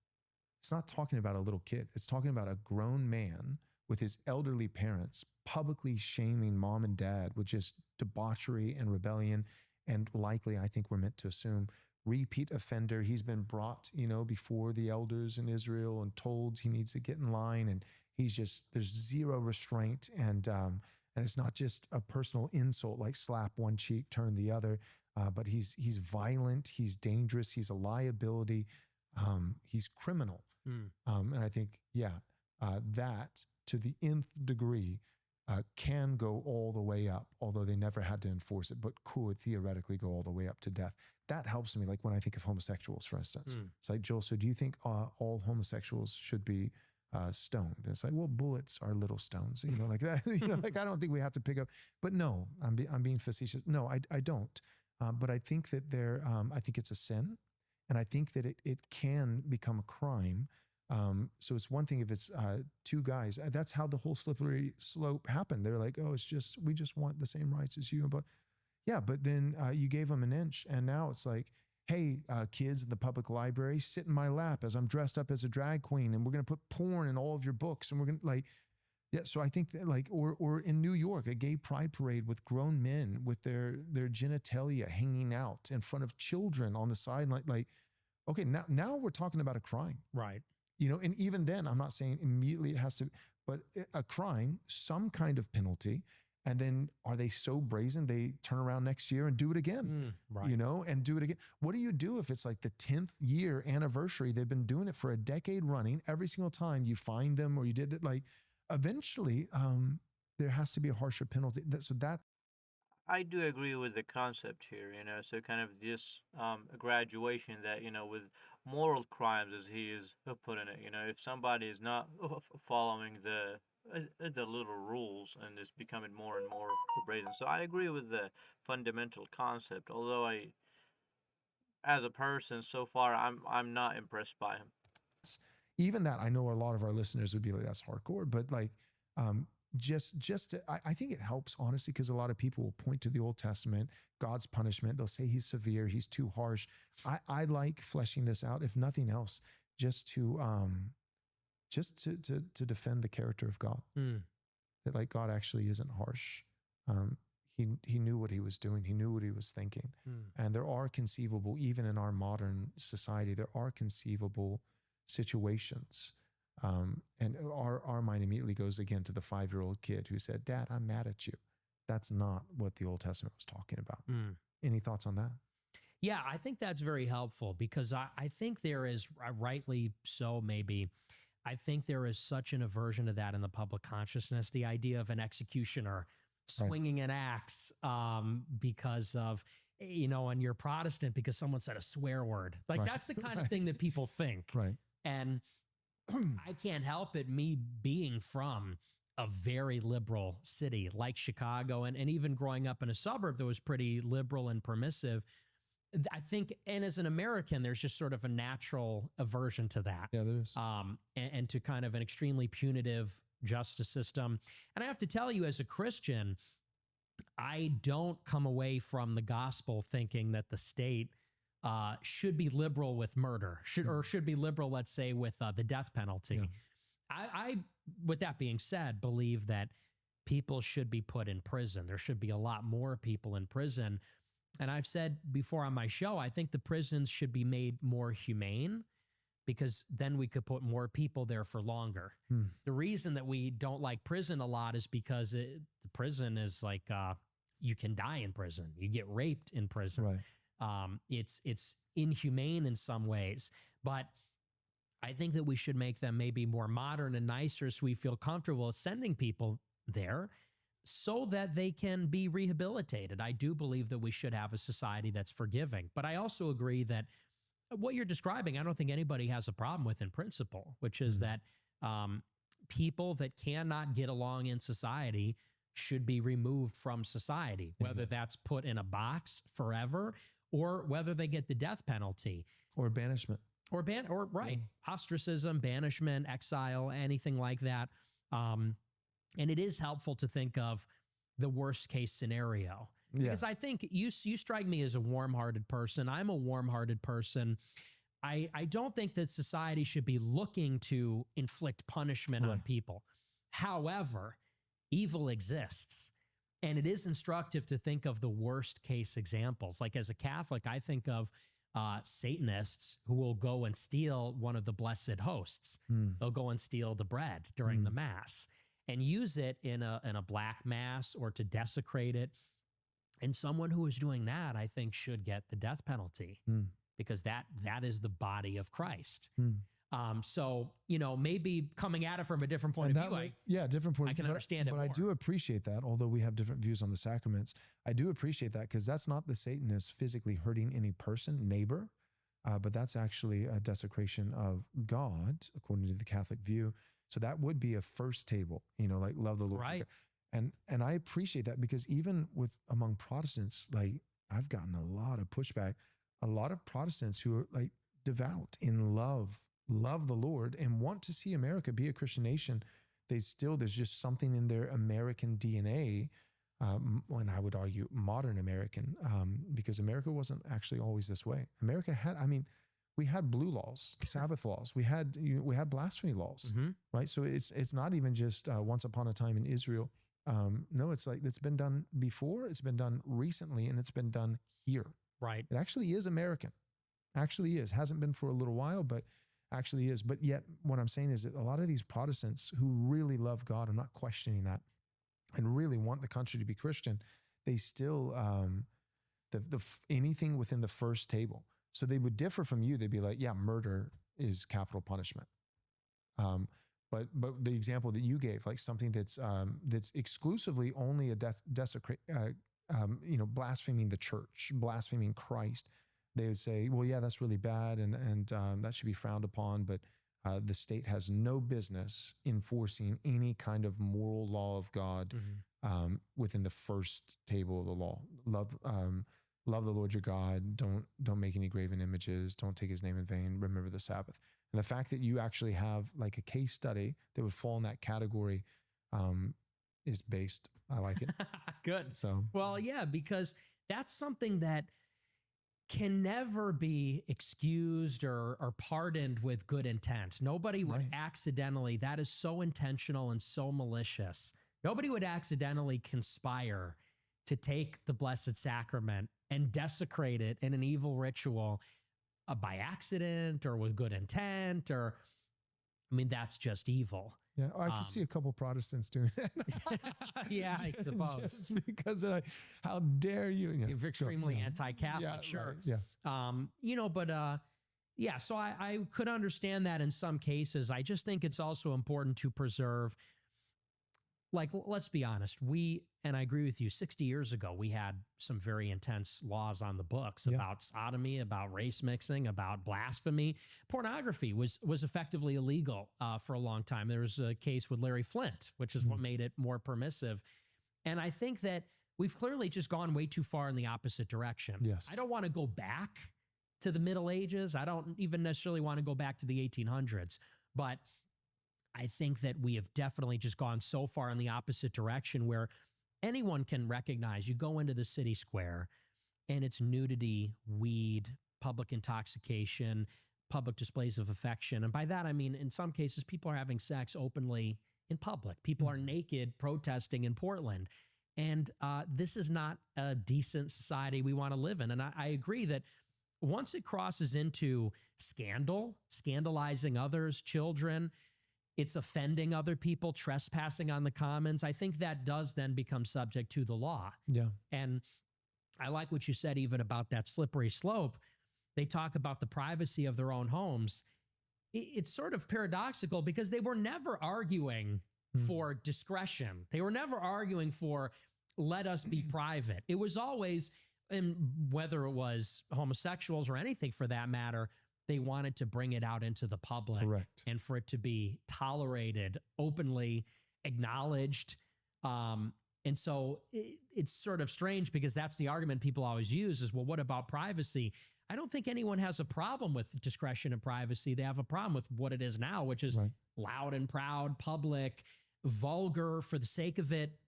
[SPEAKER 3] It's not talking about a little kid. It's talking about a grown man with his elderly parents publicly shaming mom and dad with just debauchery and rebellion. And likely, I think we're meant to assume, repeat offender. He's been brought, before the elders in Israel and told he needs to get in line. And he's just, there's zero restraint. And it's not just a personal insult, like slap one cheek, turn the other. But he's violent. He's dangerous. He's a liability. He's criminal. And I think, that to the nth degree can go all the way up, although they never had to enforce it, but could theoretically go all the way up to death. That helps me, like when I think of homosexuals, for instance. It's like, Joel, so do you think all homosexuals should be stoned? And it's like, well, bullets are little stones, like that. Like, I don't think we have to pick up. But no, I'm being facetious. No, I don't. But I think that I think it's a sin. And I think that it can become a crime. So it's one thing if it's two guys. That's how the whole slippery slope happened. They're like, oh, we just want the same rights as you. But yeah, but then you gave them an inch, and now it's like, hey, kids in the public library, sit in my lap as I'm dressed up as a drag queen, and we're going to put porn in all of your books, and we're going to like, yeah. So I think that, like, or in New York, a gay pride parade with grown men with their genitalia hanging out in front of children on the side, like, okay, now we're talking about a crime,
[SPEAKER 2] Right.
[SPEAKER 3] And even then, I'm not saying immediately it has to, but a crime, some kind of penalty. And then are they so brazen they turn around next year and do it again,
[SPEAKER 2] Right.
[SPEAKER 3] and do it again? What do you do if it's like the 10th year anniversary? They've been doing it for a decade running. Every single time you find them or you did it, like, eventually there has to be a harsher penalty. So that
[SPEAKER 1] I do agree with the concept here, so kind of this graduation that, with moral crimes, as he is putting it, if somebody is not following the little rules and is becoming more and more brazen. So I agree with the fundamental concept, although as a person, so far, I'm not impressed by him.
[SPEAKER 3] even that, I know a lot of our listeners would be like, that's hardcore, but like, I think it helps, honestly, because a lot of people will point to the Old Testament, God's punishment. They'll say he's severe, he's too harsh. I like fleshing this out, if nothing else, just to defend the character of God. That, like, God actually isn't harsh. He knew what he was doing. He knew what he was thinking. And there are conceivable, even in our modern society, there are conceivable situations. And our mind immediately goes again to the 5-year-old kid who said, Dad, I'm mad at you. That's not what the Old Testament was talking about. Any thoughts on that?
[SPEAKER 2] Yeah, I think that's very helpful, because I think there is, rightly so maybe, I think there is such an aversion to that in the public consciousness, the idea of an executioner swinging an axe because of, and you're Protestant because someone said a swear word. Like, that's the kind of thing that people think.
[SPEAKER 3] Right.
[SPEAKER 2] And I can't help it, me being from a very liberal city like Chicago, and even growing up in a suburb that was pretty liberal and permissive. I think, and as an American, there's just sort of a natural aversion to that.
[SPEAKER 3] Yeah, there is.
[SPEAKER 2] And to kind of an extremely punitive justice system. And I have to tell you, as a Christian, I don't come away from the gospel thinking that the state should be liberal with murder, should be liberal, let's say, with the death penalty.
[SPEAKER 3] Yeah.
[SPEAKER 2] I, with that being said, believe that people should be put in prison. There should be a lot more people in prison. And I've said before on my show, I think the prisons should be made more humane, because then we could put more people there for longer. The reason that we don't like prison a lot is because the prison is like, you can die in prison. You get raped in prison.
[SPEAKER 3] Right.
[SPEAKER 2] It's inhumane in some ways, but I think that we should make them maybe more modern and nicer, so we feel comfortable sending people there so that they can be rehabilitated. I do believe that we should have a society that's forgiving, but I also agree that what you're describing, I don't think anybody has a problem with in principle, which is that people that cannot get along in society should be removed from society, whether that's put in a box forever or whether they get the death penalty
[SPEAKER 3] or banishment.
[SPEAKER 2] Or ostracism, banishment, exile, anything like that. And it is helpful to think of the worst case scenario. Because I think you strike me as a warm-hearted person. I'm a warm-hearted person. I don't think that society should be looking to inflict punishment on people. However, evil exists. And it is instructive to think of the worst case examples. Like as a Catholic, I think of Satanists who will go and steal one of the blessed hosts. They'll go and steal the bread during the Mass and use it in a black Mass or to desecrate it. And someone who is doing that, I think, should get the death penalty because that is the body of Christ. So, maybe coming at it from a different point of view,
[SPEAKER 3] different point.
[SPEAKER 2] I can understand it
[SPEAKER 3] but
[SPEAKER 2] more.
[SPEAKER 3] I do appreciate that, although we have different views on the sacraments. I do appreciate that because that's not the Satanist physically hurting any person, neighbor, but that's actually a desecration of God, according to the Catholic view. So that would be a first table, like love the Lord.
[SPEAKER 2] Right.
[SPEAKER 3] And I appreciate that because even among Protestants, like I've gotten a lot of pushback, a lot of Protestants who are like devout in love the Lord and want to see America be a Christian nation. There's just something in their American DNA, and I would argue modern American, because America wasn't actually always this way. America had, we had blue laws, Sabbath laws, we had blasphemy laws, right? So it's not even just once upon a time in Israel. No, it's like it's been done before, it's been done recently, and it's been done here.
[SPEAKER 2] Right.
[SPEAKER 3] It actually is American. Actually is. Hasn't been for a little while, but actually is. But yet what I'm saying is that a lot of these Protestants who really love God, I'm not questioning that, and really want the country to be Christian, they still, anything within the first table. So they would differ from you. They'd be like, yeah, murder is capital punishment. But the example that you gave, like something that's exclusively only a desecrate, blaspheming the church, blaspheming Christ, they would say, well, yeah, that's really bad, and that should be frowned upon. But the state has no business enforcing any kind of moral law of God within the first table of the law. Love the Lord your God. Don't make any graven images. Don't take His name in vain. Remember the Sabbath. And the fact that you actually have like a case study that would fall in that category is based. I like it.
[SPEAKER 2] Good.
[SPEAKER 3] So,
[SPEAKER 2] well, yeah, because that's something that can never be excused or pardoned with good intent. Nobody would accidentally, that is so intentional and so malicious. Nobody would accidentally conspire to take the Blessed Sacrament and desecrate it in an evil ritual by accident or with good intent, that's just evil.
[SPEAKER 3] Yeah, I can see a couple Protestants doing it.
[SPEAKER 2] Yeah, I suppose.
[SPEAKER 3] Just because they're like, how dare you? Yeah,
[SPEAKER 2] you're extremely anti-Catholic, sure.
[SPEAKER 3] Right, yeah.
[SPEAKER 2] So I could understand that in some cases. I just think it's also important to preserve, like, let's be honest, and I agree with you, 60 years ago, we had some very intense laws on the books about sodomy, about race mixing, about blasphemy. Pornography was effectively illegal for a long time. There was a case with Larry Flint, which is what made it more permissive. And I think that we've clearly just gone way too far in the opposite direction.
[SPEAKER 3] Yes.
[SPEAKER 2] I don't want to go back to the Middle Ages. I don't even necessarily want to go back to the 1800s, but I think that we have definitely just gone so far in the opposite direction where anyone can recognize, you go into the city square and it's nudity, weed, public intoxication, public displays of affection. And by that, I mean, in some cases, people are having sex openly in public. People are naked protesting in Portland. And this is not a decent society we want to live in. And I agree that once it crosses into scandalizing others, children, it's offending other people, trespassing on the commons, I think that does then become subject to the law.
[SPEAKER 3] Yeah.
[SPEAKER 2] And I like what you said even about that slippery slope. They talk about the privacy of their own homes. It's sort of paradoxical because they were never arguing for discretion. They were never arguing for let us be private. It was always, and whether it was homosexuals or anything for that matter, They wanted to bring it out into the public
[SPEAKER 3] Correct.
[SPEAKER 2] and for it to be tolerated, openly acknowledged. And so it's sort of strange because that's the argument people always use is, well, what about privacy? I don't think anyone has a problem with discretion and privacy. They have a problem with what it is now, which is
[SPEAKER 3] Right.
[SPEAKER 2] loud and proud, public, vulgar for the sake of it,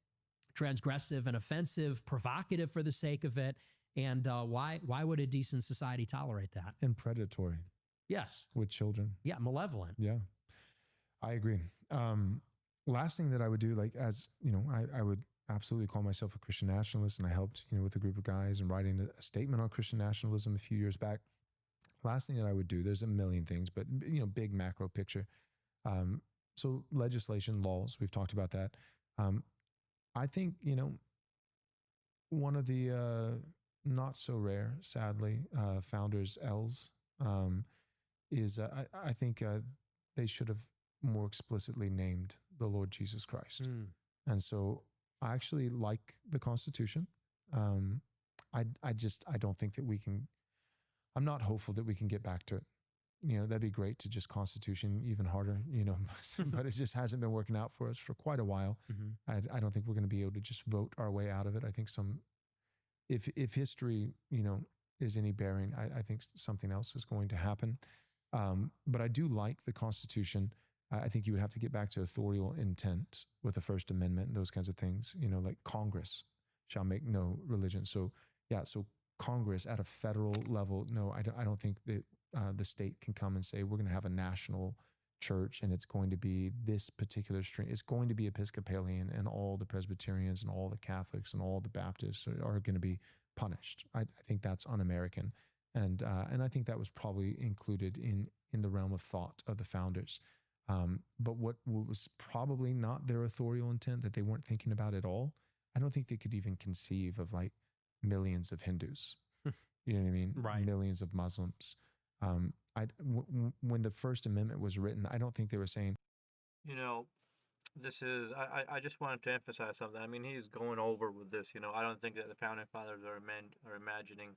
[SPEAKER 2] transgressive and offensive, provocative for the sake of it. And why would a decent society tolerate that?
[SPEAKER 3] And predatory
[SPEAKER 2] Yes.
[SPEAKER 3] with children.
[SPEAKER 2] Yeah, malevolent.
[SPEAKER 3] Yeah, I agree. Last thing that I would do, like, as you know, I would absolutely call myself a Christian nationalist, and I helped, with a group of guys and writing a statement on Christian nationalism a few years back. Last thing that I would do, there's a million things, but big macro picture. So legislation, laws, we've talked about that. I think, one of the not so rare, sadly, founders, L's, is I think they should have more explicitly named the Lord Jesus Christ. And so I actually like the Constitution. I don't think that we can, I'm not hopeful that we can get back to it. That'd be great to just Constitution even harder, but it just hasn't been working out for us for quite a while.
[SPEAKER 2] Mm-hmm.
[SPEAKER 3] I don't think we're going to be able to just vote our way out of it. I think if history, is any bearing, I think something else is going to happen. But I do like the Constitution. I think you would have to get back to authorial intent with the First Amendment and those kinds of things, like Congress shall make no religion. So Congress at a federal level, no, I don't think that the state can come and say, we're going to have a national church and it's going to be this particular stream. It's going to be Episcopalian, and all the Presbyterians and all the Catholics and all the Baptists are going to be punished. I think that's un-American. And I think that was probably included in the realm of thought of the founders. But what was probably not their authorial intent, that they weren't thinking about at all, I don't think they could even conceive of like millions of Hindus. You know what I mean?
[SPEAKER 2] Right.
[SPEAKER 3] Millions of Muslims. When the First Amendment was written, I don't think they were saying,
[SPEAKER 1] this is, I just wanted to emphasize something. I mean, he's going over with this, I don't think that the founding fathers are imagining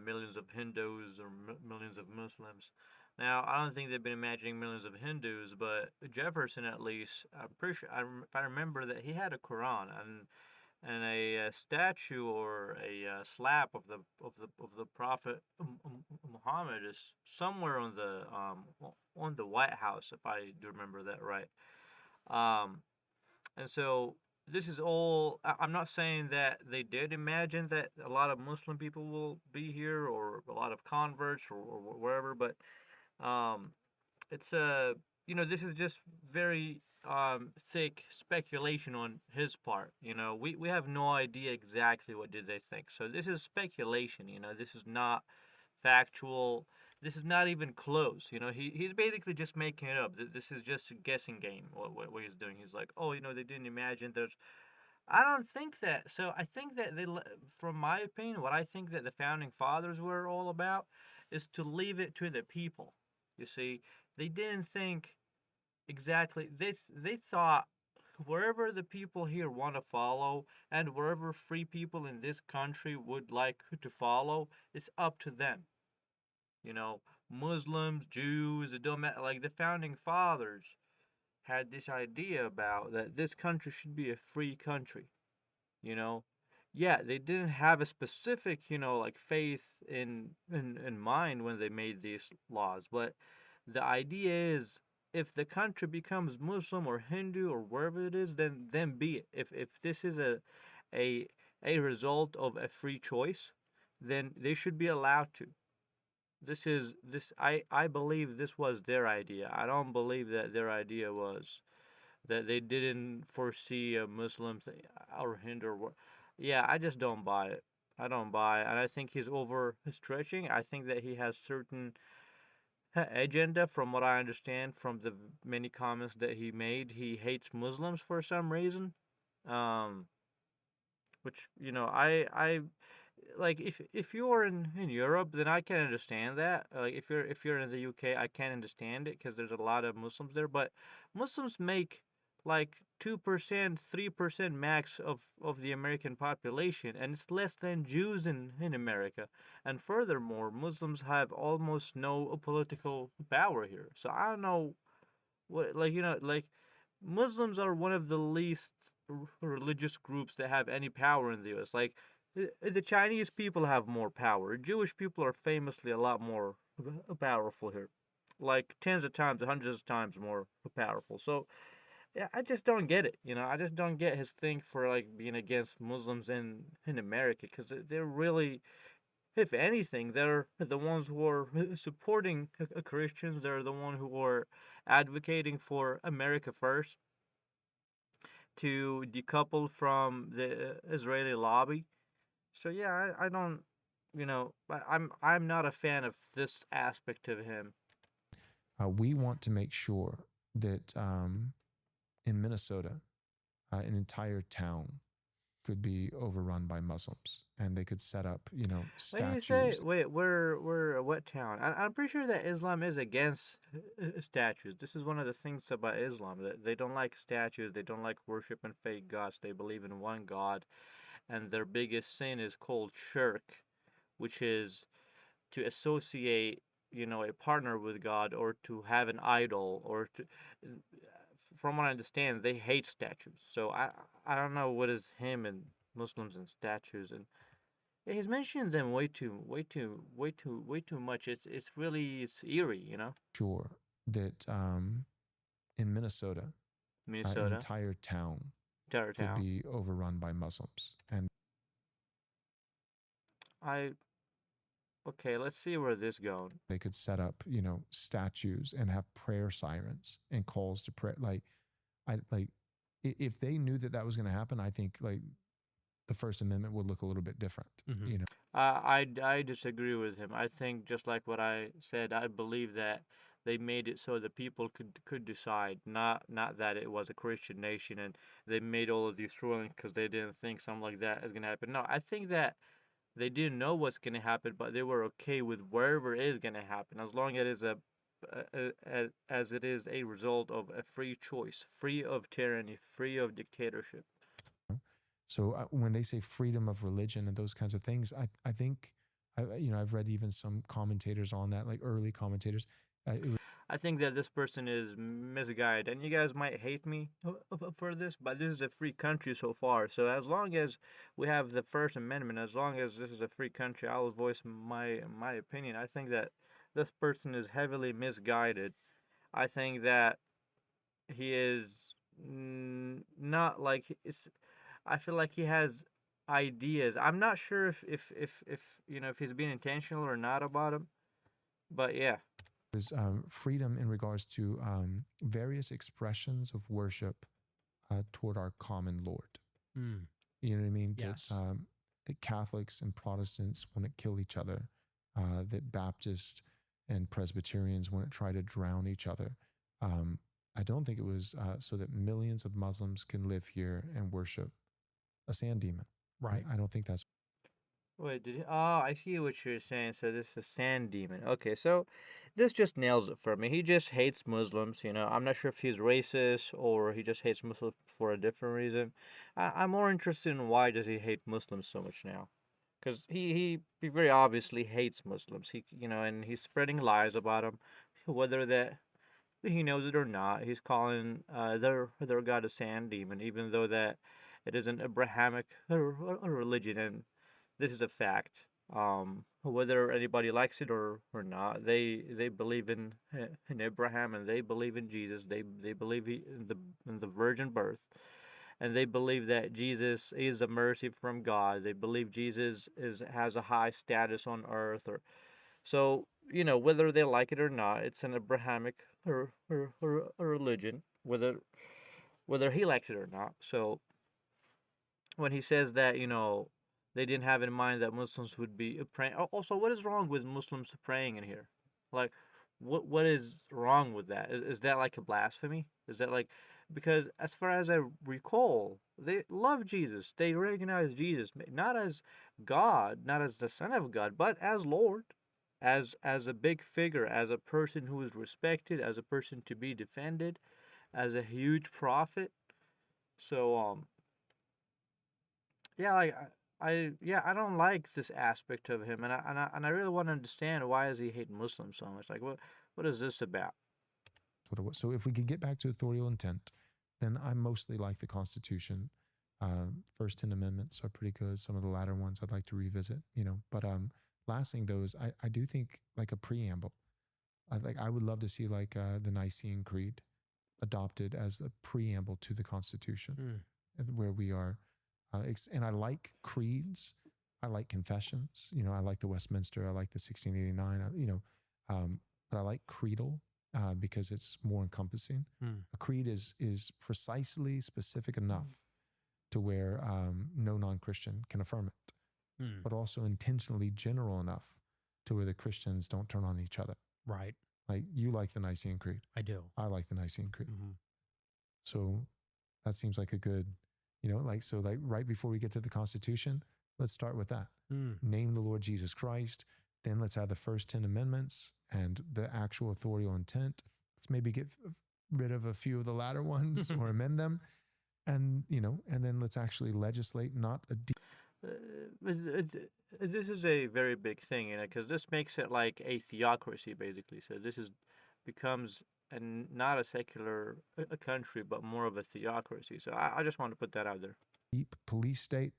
[SPEAKER 1] millions of Hindus or millions of Muslims. Now, I don't think they've been imagining millions of Hindus, but Jefferson, at least, I'm pretty sure, if I remember, that he had a Quran and a statue or a slab of the Prophet Muhammad is somewhere on the White House, if I do remember that right. And so this is all. I'm not saying that they did imagine that a lot of Muslim people will be here or a lot of converts or wherever, but it's this is just very thick speculation on his part. We have no idea exactly what did they think. So this is speculation. This is not factual. This is not even close. He's basically just making it up. This is just a guessing game. What he's doing. He's like, oh, they didn't imagine there's. I don't think that. So I think that from my opinion, what I think that the founding fathers were all about is to leave it to the people. You see, they didn't think exactly. They thought wherever the people here want to follow and wherever free people in this country would like to follow, it's up to them. Muslims, Jews, it don't matter. Like the founding fathers had this idea about that this country should be a free country. Yeah, they didn't have a specific, like faith in mind when they made these laws, but the idea is if the country becomes Muslim or Hindu or wherever it is, then be it. If this is a result of a free choice, then they should be allowed to. I believe this was their idea. I don't believe that their idea was that they didn't foresee a Muslim or Hindu or yeah, I just don't buy it. I don't buy it. And I think he's overstretching. I think that he has certain agenda, from what I understand from the many comments that he made. He hates Muslims for some reason. Which, I like if you're in Europe, then I can understand that. Like if you're in the UK, I can understand it because there's a lot of Muslims there. But Muslims make like 2%, 3% max of the American population, and it's less than Jews in America. And furthermore, Muslims have almost no political power here. So I don't know what, like, like, Muslims are one of the least religious groups that have any power in the US. Like, the Chinese people have more power. Jewish people are famously a lot more powerful here. Like tens of times, hundreds of times more powerful. So yeah, I just don't get it. I just don't get his thing for like being against Muslims in America, because they're really, if anything, they're the ones who are supporting Christians. They're the one who are advocating for America first, to decouple from the Israeli lobby. So yeah, I don't, I'm not a fan of this aspect of him.
[SPEAKER 3] We want to make sure that in Minnesota, an entire town could be overrun by Muslims, and they could set up,
[SPEAKER 1] What do you say?
[SPEAKER 3] statues.
[SPEAKER 1] Wait, we're what town? I'm pretty sure that Islam is against statues. This is one of the things about Islam, that they don't like statues. They don't like worshiping fake gods. They believe in one God, and their biggest sin is called shirk, which is to associate, a partner with God, or to have an idol, or to. From what I understand, they hate statues. So I don't know what is him and Muslims and statues, and he's mentioned them way too much. It's eerie.
[SPEAKER 3] Sure that in Minnesota, an
[SPEAKER 1] Minnesota,
[SPEAKER 3] entire town
[SPEAKER 1] Terror
[SPEAKER 3] could
[SPEAKER 1] Town.
[SPEAKER 3] be overrun by Muslims, and
[SPEAKER 1] I Okay. Let's see where this going.
[SPEAKER 3] they could set up, statues and have prayer sirens and calls to pray. Like, if they knew that that was going to happen, I think like the First Amendment would look a little bit different.
[SPEAKER 2] Mhm.
[SPEAKER 3] You know,
[SPEAKER 1] I disagree with him. I think, just like what I said, I believe that they made it so that people could decide, not that it was a Christian nation and they made all of these rulings because they didn't think something like that is gonna happen. No, I think that they didn't know what's gonna happen, but they were okay with wherever is gonna happen, as long as it is as it is a result of a free choice, free of tyranny, free of dictatorship.
[SPEAKER 3] so when they say freedom of religion and those kinds of things, I think I've read even some commentators on that, like early commentators. It was
[SPEAKER 1] I think that this person is misguided, and you guys might hate me for this, but this is a free country so far. So as long as we have the First Amendment, as long as this is a free country, I will voice my opinion. I think that this person is heavily misguided. I think that he is not like it's. I feel like he has ideas. I'm not sure if he's being intentional or not about him, but yeah.
[SPEAKER 3] was freedom in regards to various expressions of worship toward our common Lord.
[SPEAKER 2] Mm.
[SPEAKER 3] You know what I mean?
[SPEAKER 2] Yes.
[SPEAKER 3] That Catholics and Protestants wouldn't kill each other. That Baptists and Presbyterians wouldn't try to drown each other. I don't think it was so that millions of Muslims can live here and worship a sand demon.
[SPEAKER 2] Right.
[SPEAKER 3] I don't think that's
[SPEAKER 1] Wait, I see what you're saying. So this is Sand Demon. Okay, so this just nails it for me. He just hates Muslims. I'm not sure if he's racist or he just hates Muslims for a different reason. I'm more interested in why does he hate Muslims so much now? Because he very obviously hates Muslims. And he's spreading lies about them, whether that he knows it or not. He's calling their god a Sand Demon, even though that it is an Abrahamic religion, and this is a fact. Whether anybody likes it or not, they believe in Abraham, and they believe in Jesus. They believe in the virgin birth, and they believe that Jesus is a mercy from God. They believe Jesus has a high status on earth, or so whether they like it or not. It's an Abrahamic or religion, whether he likes it or not. So when he says that they didn't have in mind that Muslims would be praying. Also, what is wrong with Muslims praying in here? Like, what is wrong with that? Is that like a blasphemy? Is that like, because as far as I recall, they love Jesus. They recognize Jesus not as God, not as the Son of God, but as Lord, as a big figure, as a person who is respected, as a person to be defended, as a huge prophet. So yeah, like yeah, I don't like this aspect of him, and I really want to understand why does he hate Muslims so much? Like what is this about?
[SPEAKER 3] What it was. So if we could get back to authorial intent, then I mostly like the Constitution. First 10 amendments are pretty good. Some of the latter ones I'd like to revisit, you know. But last thing though is I do think like a preamble. I would love to see like the Nicene Creed adopted as a preamble to the Constitution, where we are. And I like creeds. I like confessions. You know, I like the Westminster. I like the 1689. But I like creedal because it's more encompassing. A creed is precisely specific enough to where no non-Christian can affirm it, but also intentionally general enough to where the Christians don't turn on each other.
[SPEAKER 2] Right.
[SPEAKER 3] Like you like the Nicene Creed.
[SPEAKER 2] I do.
[SPEAKER 3] I like the Nicene Creed.
[SPEAKER 2] Mm-hmm.
[SPEAKER 3] So that seems like a good, like right before we get to the Constitution, let's start with that. Name the Lord Jesus Christ. Then let's have the first 10 amendments and the actual authorial intent. Let's maybe get rid of a few of the latter ones or amend them. And, and then let's actually legislate, not a
[SPEAKER 1] This is a very big thing, because this makes it like a theocracy, basically. So this becomes not a secular a country, but more of a theocracy. So I just want to put that out there.
[SPEAKER 3] deep police state,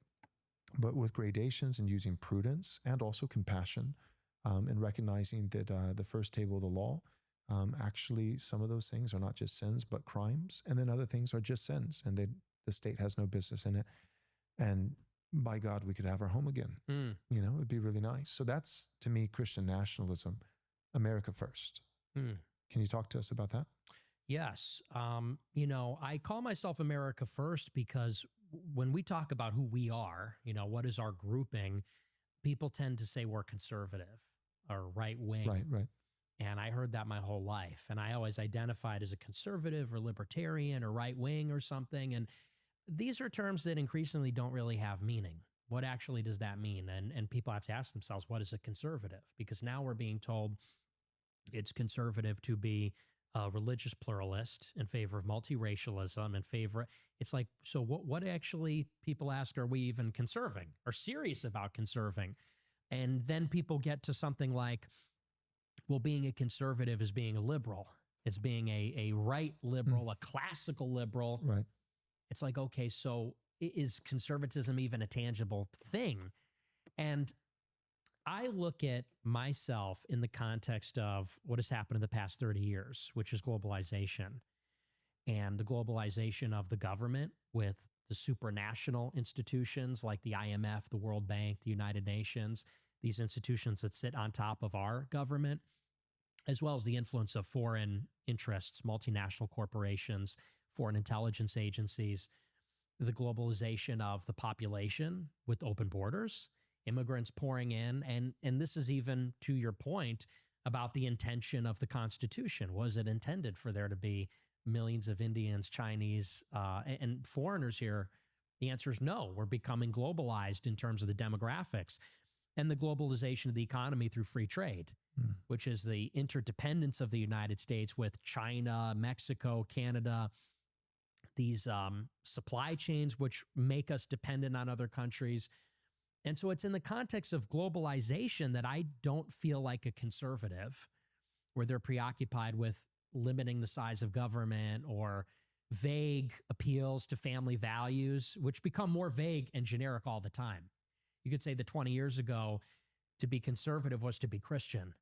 [SPEAKER 3] but with gradations and using prudence and also compassion, and recognizing that the first table of the law, actually some of those things are not just sins, but crimes. And then other things are just sins and the state has no business in it. And by God, we could have our home again. It'd be really nice. So that's, to me, Christian nationalism, America first. Can you talk to us about that?
[SPEAKER 2] Yes. I call myself America first because when we talk about who we are, what is our grouping, people tend to say we're conservative or right wing.
[SPEAKER 3] Right.
[SPEAKER 2] And I heard that my whole life. And I always identified as a conservative or libertarian or right wing or something. And these are terms that increasingly don't really have meaning. What actually does that mean? And people have to ask themselves, what is a conservative? Because now we're being told it's conservative to be a religious pluralist in favor of multiracialism, it's like, so what actually, people ask, are we even conserving or serious about conserving? And then people get to something like, well, being a conservative is being a liberal. It's being a right liberal, a classical liberal.
[SPEAKER 3] Right.
[SPEAKER 2] It's like, okay, so is conservatism even a tangible thing? And I look at myself in the context of what has happened in the past 30 years, which is globalization and the globalization of the government with the supranational institutions like the IMF, the World Bank, the United Nations, these institutions that sit on top of our government, as well as the influence of foreign interests, multinational corporations, foreign intelligence agencies, the globalization of the population with open borders, immigrants pouring in. And this is even to your point about the intention of the Constitution. Was it intended for there to be millions of Indians, Chinese, and foreigners here? The answer is no. We're becoming globalized in terms of the demographics and the globalization of the economy through free trade, which is the interdependence of the United States with China, Mexico, Canada, these supply chains which make us dependent on other countries. And so it's in the context of globalization that I don't feel like a conservative, where they're preoccupied with limiting the size of government or vague appeals to family values, which become more vague and generic all the time. You could say that 20 years ago, to be conservative was to be Christian.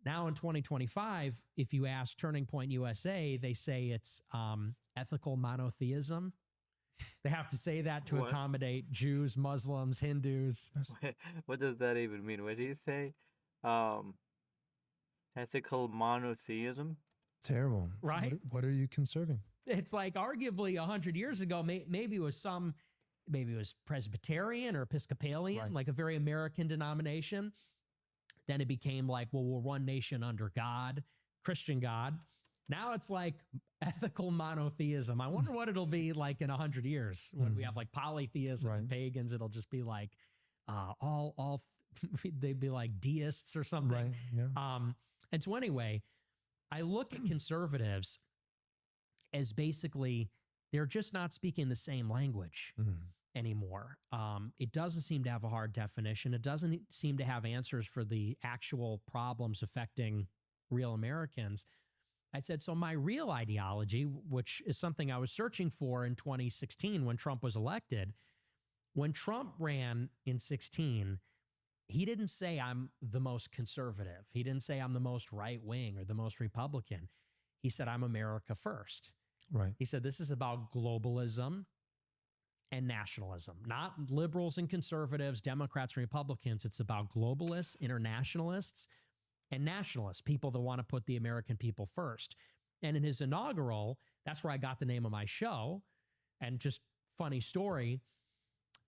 [SPEAKER 2] Now in 2025, if you ask Turning Point USA, they say it's ethical monotheism. They have to say that to accommodate Jews, Muslims, Hindus.
[SPEAKER 1] What does that even mean? What do you say? Ethical monotheism?
[SPEAKER 3] Terrible.
[SPEAKER 2] Right?
[SPEAKER 3] What are you conserving?
[SPEAKER 2] It's like arguably 100 years ago, maybe it was Presbyterian or Episcopalian,
[SPEAKER 3] Right.
[SPEAKER 2] like a very American denomination. Then it became like, well, we're one nation under God, Christian God. Now it's like ethical monotheism. I wonder what it'll be like in 100 years when we have like polytheism and pagans. It'll just be like they'd be like deists or something.
[SPEAKER 3] Right. Yeah.
[SPEAKER 2] And so anyway, I look at conservatives as basically they're just not speaking the same language anymore. It doesn't seem to have a hard definition. It doesn't seem to have answers for the actual problems affecting real Americans. I said, so my real ideology, which is something I was searching for in 2016 when Trump was elected, when Trump ran in 16, he didn't say I'm the most conservative. He didn't say I'm the most right wing or the most Republican. He said, I'm America first.
[SPEAKER 3] Right.
[SPEAKER 2] He said, this is about globalism and nationalism, not liberals and conservatives, Democrats and Republicans. It's about globalists, internationalists, and nationalists, people that want to put the American people first. And in his inaugural, that's where I got the name of my show. And just funny story,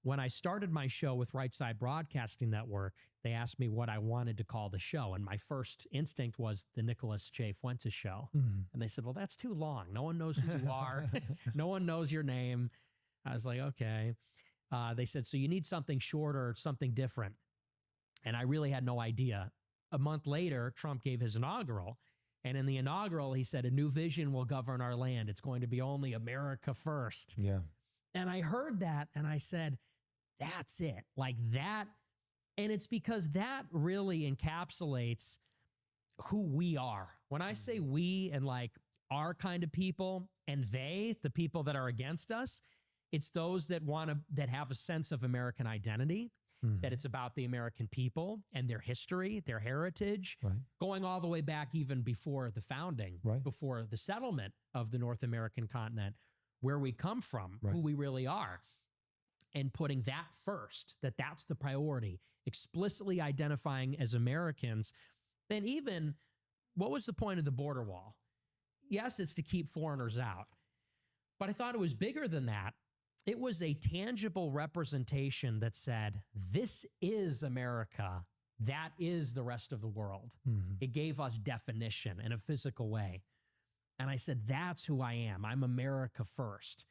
[SPEAKER 2] when I started my show with Right Side Broadcasting Network, they asked me what I wanted to call the show. And my first instinct was the Nicholas J. Fuentes Show. And they said, well, that's too long. No one knows who you are. No one knows your name. I was like, okay. They said, so you need something shorter, something different. And I really had no idea. A month later, Trump gave his inaugural. And in the inaugural, he said, a new vision will govern our land. It's going to be only America first.
[SPEAKER 3] Yeah.
[SPEAKER 2] And I heard that and I said, that's it. Like that. And it's because that really encapsulates who we are. When I say we and like our kind of people and they, the people that are against us, it's those that that have a sense of American identity, that it's about the American people and their history, their heritage, going all the way back even before the founding, before the settlement of the North American continent, where we come from, who we really are, and putting that first, that's the priority, explicitly identifying as Americans. Then even, what was the point of the border wall? Yes, it's to keep foreigners out. But I thought it was bigger than that. It was a tangible representation that said, this is America. That is the rest of the world. It gave us definition in a physical way. And I said, that's who I am. I'm America first.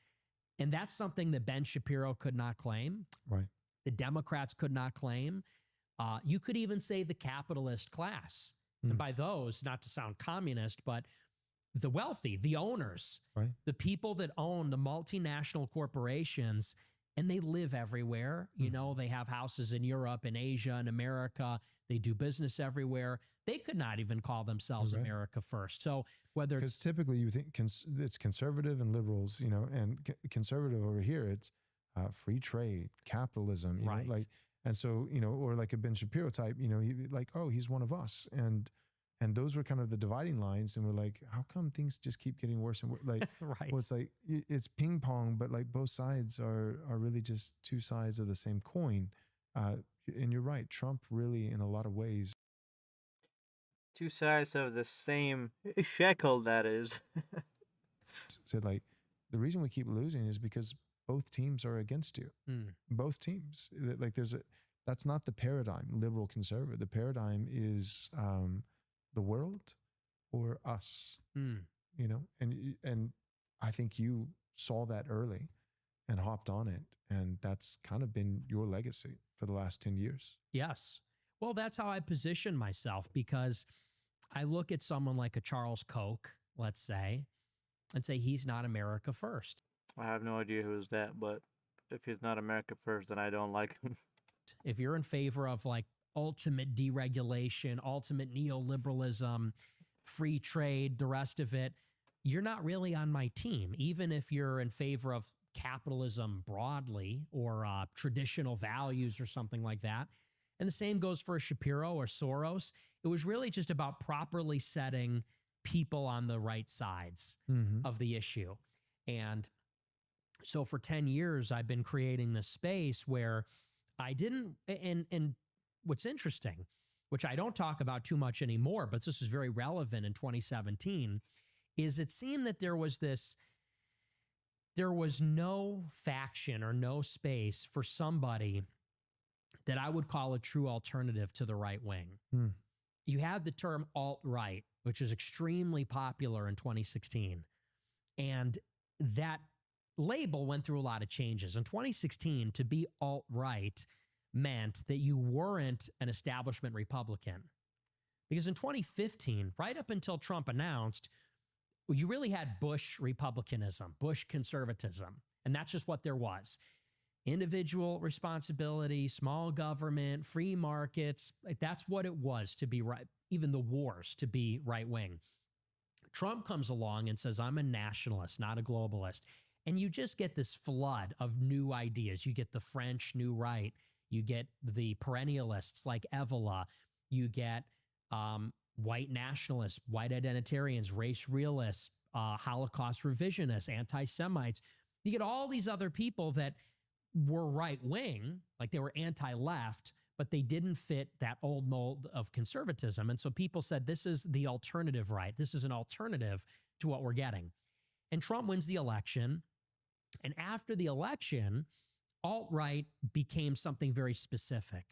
[SPEAKER 2] And that's something that Ben Shapiro could not claim.
[SPEAKER 3] Right.
[SPEAKER 2] The Democrats could not claim. You could even say the capitalist class. And by those, not to sound communist, but the wealthy, the owners, the people that own the multinational corporations, and they live everywhere. You know, they have houses in Europe and Asia and America. They do business everywhere. They could not even call themselves America first. So whether it's
[SPEAKER 3] typically you think it's conservative and liberals, you know, and conservative over here, it's free trade, capitalism, you know, like, and so, you know, or like a Ben Shapiro type, you know, like, oh, he's one of us. And those were kind of the dividing lines. And we're like, how come things just keep getting worse and worse? Like, well, it's like, it's ping pong, but like both sides are really just two sides of the same coin. And you're right. Trump really, in a lot of ways,
[SPEAKER 1] two sides of the same shekel, that is.
[SPEAKER 3] said like, the reason we keep losing is because both teams are against you. Both teams. Like that's not the paradigm, liberal conservative. The paradigm is, the world or us, you know, and I think you saw that early and hopped on it. And that's kind of been your legacy for the last 10 years.
[SPEAKER 2] Yes. Well, that's how I position myself, because I look at someone like a Charles Koch, let's say, and say he's not America first.
[SPEAKER 1] I have no idea who's that, but if he's not America first, then I don't like him.
[SPEAKER 2] If you're in favor of like ultimate deregulation, ultimate neoliberalism, free trade, the rest of it, you're not really on my team. Even if you're in favor of capitalism broadly or traditional values or something like that. And the same goes for Shapiro or Soros. It was really just about properly setting people on the right sides of the issue. And so for 10 years, I've been creating this space where I didn't, and what's interesting, which I don't talk about too much anymore, but this is very relevant in 2017, is it seemed that there was no faction or no space for somebody that I would call a true alternative to the right wing. You had the term alt-right, which is extremely popular in 2016. And that label went through a lot of changes. In 2016, to be alt-right meant that you weren't an establishment Republican. Because in 2015, right up until Trump announced, you really had Bush republicanism, Bush conservatism, and that's just what there was. Individual responsibility, small government, free markets. Like that's what it was to be right. Even the wars to be right wing. Trump comes along and says, I'm a nationalist, not a globalist. And you just get this flood of new ideas. You get the French New Right. You get the perennialists like Evola. You get white nationalists, white identitarians, race realists, Holocaust revisionists, anti-Semites. You get all these other people that were right wing, like they were anti-left, but they didn't fit that old mold of conservatism. And so people said, this is the alternative right. This is an alternative to what we're getting. And Trump wins the election. And after the election, alt-right became something very specific.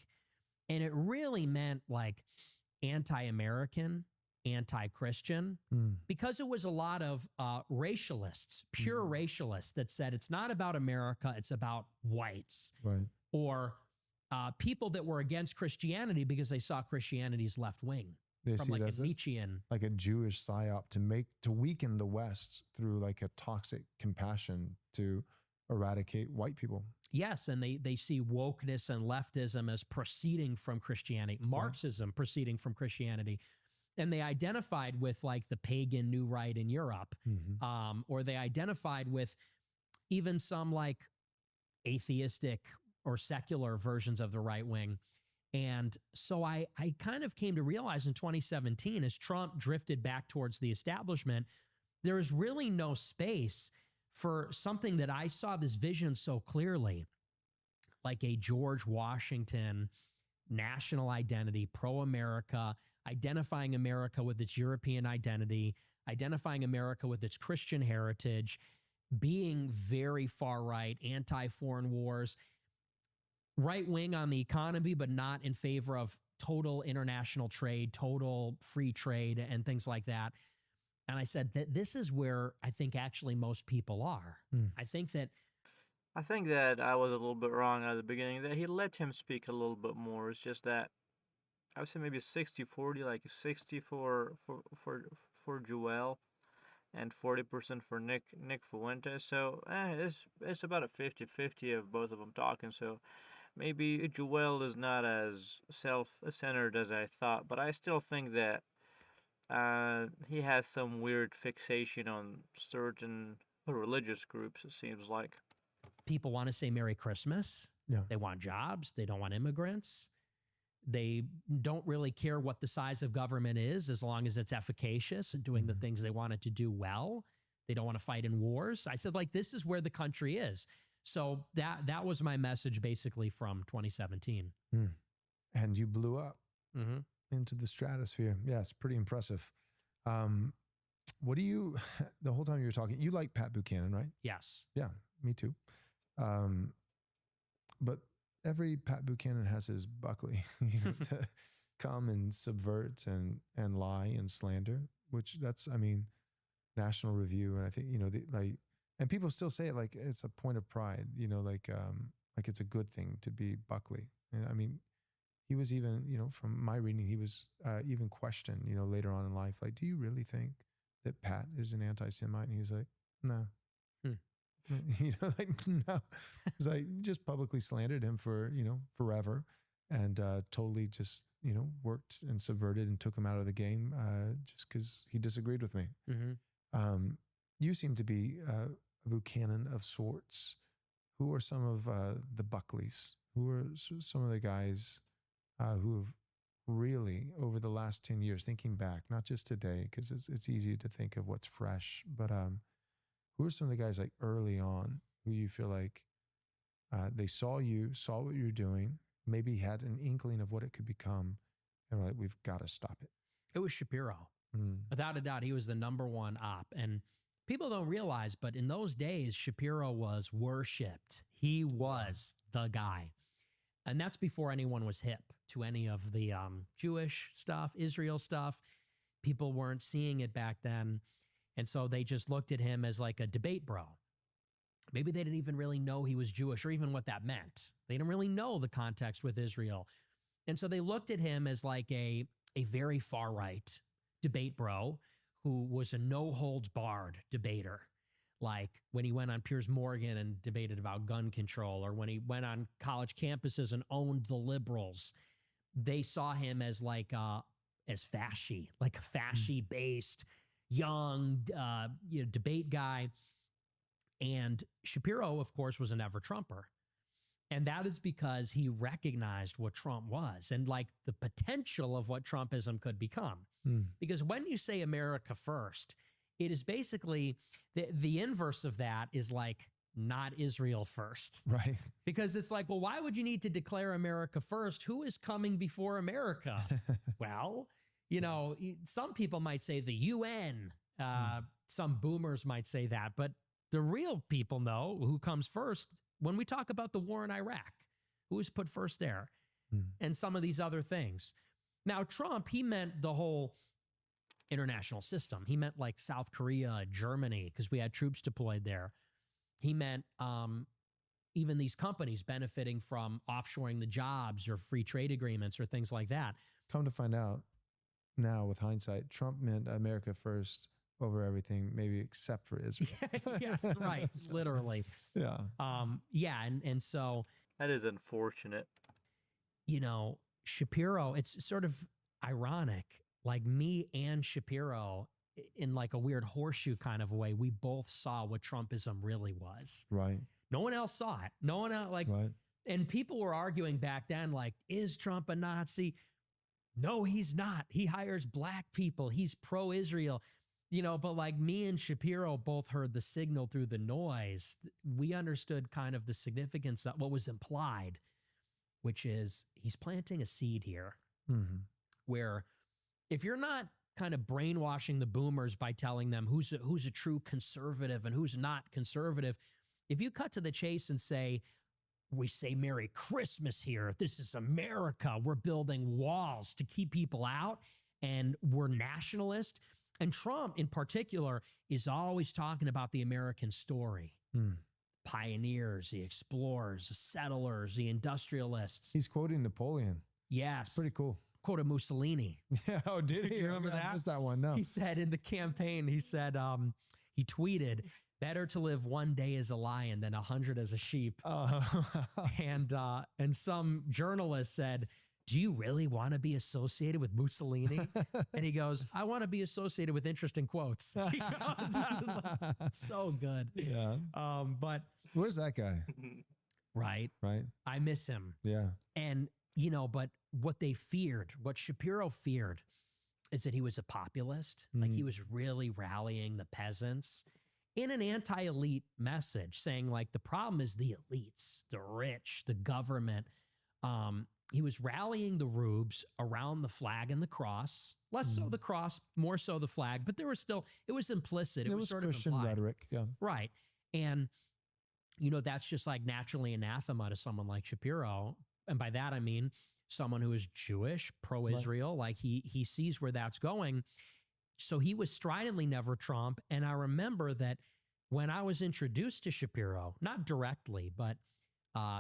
[SPEAKER 2] And it really meant like anti-American, anti-Christian, because it was a lot of racialists, pure racialists that said it's not about America, it's about whites.
[SPEAKER 3] Right.
[SPEAKER 2] Or people that were against Christianity because they saw Christianity's left wing.
[SPEAKER 3] They
[SPEAKER 2] From
[SPEAKER 3] see
[SPEAKER 2] like
[SPEAKER 3] it as
[SPEAKER 2] a Nietzschean.
[SPEAKER 3] like a Jewish psyop to weaken the West through like a toxic compassion to eradicate white people.
[SPEAKER 2] Yes, and they see wokeness and leftism as proceeding from Christianity, Marxism proceeding from Christianity. And they identified with like the pagan New Right in Europe, or they identified with even some like atheistic or secular versions of the right wing. And so I kind of came to realize in 2017, as Trump drifted back towards the establishment, there is really no space for something that I saw this vision so clearly, like a George Washington national identity, pro-America, identifying America with its European identity, identifying America with its Christian heritage, being very far right, anti-foreign wars, right wing on the economy, but not in favor of total international trade, total free trade, and things like that. And I said that this is where I think actually most people are. I think that
[SPEAKER 1] I was a little bit wrong at the beginning, that he let him speak a little bit more. It's just that I would say maybe 60-40, like 60 for Joel and 40% for Nick Fuentes. So it's about a 50-50 of both of them talking. So maybe Joel is not as self-centered as I thought, but I still think that he has some weird fixation on certain religious groups, it seems like.
[SPEAKER 2] people want to say Merry Christmas.
[SPEAKER 3] Yeah.
[SPEAKER 2] They want jobs. They don't want immigrants. They don't really care what the size of government is as long as it's efficacious and doing the things they want it to do well. They don't want to fight in wars. I said, like, this is where the country is. So that was my message basically from 2017.
[SPEAKER 3] And you blew up into the stratosphere. Yeah, it's pretty impressive. What do you, the whole time you were talking, you like Pat Buchanan, right?
[SPEAKER 2] Yes.
[SPEAKER 3] Yeah, me too. But every Pat Buchanan has his Buckley to come and subvert and lie and slander, which that's, I mean, National Review. And I think, and people still say it like it's a point of pride, like it's a good thing to be Buckley. And I mean, he was even, from my reading, he was even questioned, later on in life, like, do you really think that Pat is an anti-Semite? And he was like, no. No. It's like, just publicly slandered him for, forever, and totally just, worked and subverted and took him out of the game just because he disagreed with me. You seem to be a Buchanan of sorts. Who are some of the Buckleys? Who are some of the guys who have really, over the last 10 years, thinking back, not just today, because it's easy to think of what's fresh, but who are some of the guys like early on who you feel like they saw what you were doing, maybe had an inkling of what it could become, and were like, we've got to stop it?
[SPEAKER 2] It was Shapiro. Without a doubt, he was the #1 op. And people don't realize, but in those days, Shapiro was worshipped. He was the guy. And that's before anyone was hip to any of the Jewish stuff, Israel stuff. People weren't seeing it back then. And so they just looked at him as like a debate bro. Maybe they didn't even really know he was Jewish or even what that meant. They didn't really know the context with Israel. And so they looked at him as like a very far right debate bro who was a no holds barred debater. Like when he went on Piers Morgan and debated about gun control, or when he went on college campuses and owned the liberals, they saw him as like as fashy, like a fashy based young debate guy. And Shapiro, of course, was a never Trumper. And that is because he recognized what Trump was and like the potential of what Trumpism could become. Because when you say America first, it is basically the inverse of that is like not Israel first.
[SPEAKER 3] Right.
[SPEAKER 2] Because it's like, well, why would you need to declare America first? Who is coming before America? Well, you know, some people might say the UN. Some boomers might say that. But the real people know who comes first when we talk about the war in Iraq. Who is put first there? And some of these other things. Now, Trump, he meant the whole international system. He meant like South Korea, Germany, because we had troops deployed there. He meant even these companies benefiting from offshoring the jobs or free trade agreements or things like that.
[SPEAKER 3] Come to find out now with hindsight, Trump meant America first over everything, maybe except for Israel.
[SPEAKER 2] Yes, right. Literally.
[SPEAKER 3] Yeah.
[SPEAKER 2] And so
[SPEAKER 1] That is unfortunate.
[SPEAKER 2] you know, Shapiro, it's sort of ironic, like me and Shapiro in like a weird horseshoe kind of a way, we both saw what Trumpism really was.
[SPEAKER 3] Right.
[SPEAKER 2] No one else saw it. No one else
[SPEAKER 3] Right.
[SPEAKER 2] and people were arguing back then, like, is Trump a Nazi? No, he's not. He hires black people. He's pro-Israel, you know, but like me and Shapiro both heard the signal through the noise. We understood kind of the significance of what was implied, which is he's planting a seed here where if you're not kind of brainwashing the boomers by telling them who's a true conservative and who's not conservative, if you cut to the chase and say, we say Merry Christmas here, this is America, we're building walls to keep people out, and we're nationalist. And Trump in particular is always talking about the American story. Pioneers, the explorers, the settlers, the industrialists.
[SPEAKER 3] He's quoting Napoleon.
[SPEAKER 2] Yes.
[SPEAKER 3] Pretty cool.
[SPEAKER 2] Quoted Mussolini.
[SPEAKER 3] Yeah. Oh, did he?
[SPEAKER 2] You remember
[SPEAKER 3] I
[SPEAKER 2] that?
[SPEAKER 3] missed that one. No.
[SPEAKER 2] He said in the campaign, he said, he tweeted, better to live one day as a lion than 100 as a sheep. And some journalist said, do you really want to be associated with Mussolini? And he goes, I want to be associated with interesting quotes. He goes, I was like, so good.
[SPEAKER 3] Yeah.
[SPEAKER 2] But
[SPEAKER 3] Where's that guy?
[SPEAKER 2] right. I miss him.
[SPEAKER 3] Yeah.
[SPEAKER 2] And, you know, but what they feared, what Shapiro feared is that he was a populist. Like he was really rallying the peasants in an anti-elite message, saying like the problem is the elites, the rich, the government. He was rallying the rubes around the flag and the cross, less so the cross, more so the flag, but there was still, it was implicit. It was sort
[SPEAKER 3] Christian
[SPEAKER 2] of implied.
[SPEAKER 3] rhetoric. Yeah.
[SPEAKER 2] Right. And, you know, that's just like naturally anathema to someone like Shapiro. And by that, I mean someone who is Jewish, pro-Israel, like he sees where that's going. So he was stridently never Trump. And I remember that when I was introduced to Shapiro, not directly, but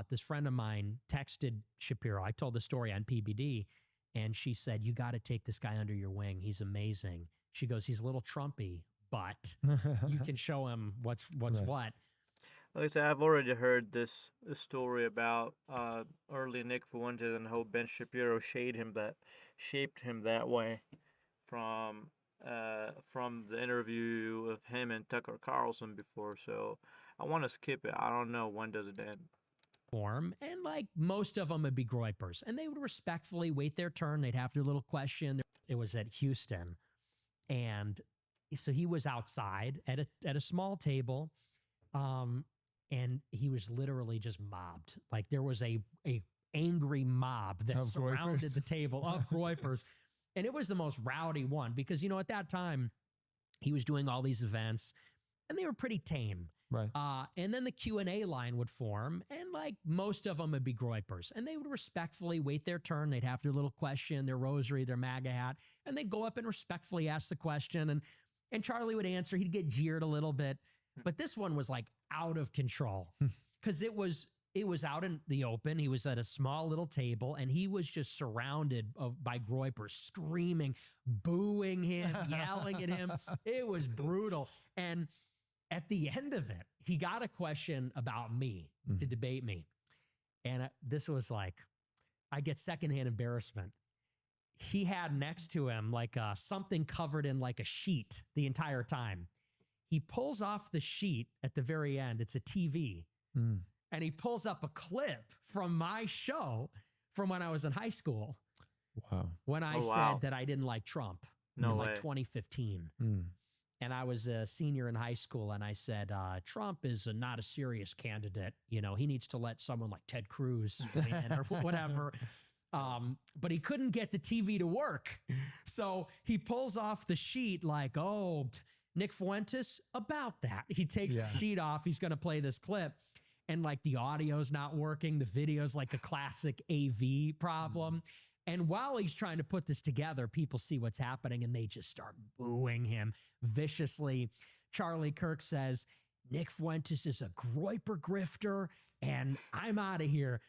[SPEAKER 2] this friend of mine texted Shapiro. I told the story on PBD, and she said, you got to take this guy under your wing. He's amazing. She goes, he's a little Trumpy, but you can show him what's what.
[SPEAKER 1] Like I said, I've already heard this story about early Nick Fuentes and how Ben Shapiro shaped him that way from the interview of him and Tucker Carlson before. So I want to skip it. I don't know, when does it end?
[SPEAKER 2] Form, and like most of them would be groypers, and they would respectfully wait their turn. They'd have their little question. It was at Houston, and so he was outside at a small table, and he was literally just mobbed. Like there was a angry mob that surrounded the table of groypers, and it was the most rowdy one because, you know, at that time he was doing all these events, and they were pretty tame.
[SPEAKER 3] Right.
[SPEAKER 2] And then the Q&A line would form, and like most of them would be groypers, and they would respectfully wait their turn. They'd have their little question, their rosary, their MAGA hat, and they'd go up and respectfully ask the question, and Charlie would answer. He'd get jeered a little bit, but this one was like out of control because it was It was out in the open. He was at a small little table, and he was just surrounded by Groypers screaming, booing him, yelling at him. It was brutal. And at the end of it, he got a question about me to debate me. And this was like, I get secondhand embarrassment. He had next to him like something covered in like a sheet the entire time. He pulls off the sheet at the very end. It's a TV. And he pulls up a clip from my show from when I was in high school.
[SPEAKER 3] Wow.
[SPEAKER 2] When I said that I didn't like Trump in like 2015. And I was a senior in high school, and I said, Trump is not a serious candidate. You know, he needs to let someone like Ted Cruz win or whatever. But he couldn't get the TV to work. So he pulls off the sheet like, oh, Nick Fuentes, about that. He takes the sheet off. He's going to play this clip. And like the audio's not working. The video's like a classic AV problem. And while he's trying to put this together, people see what's happening and they just start booing him viciously. Charlie Kirk says, Nick Fuentes is a Groyper grifter and I'm out of here.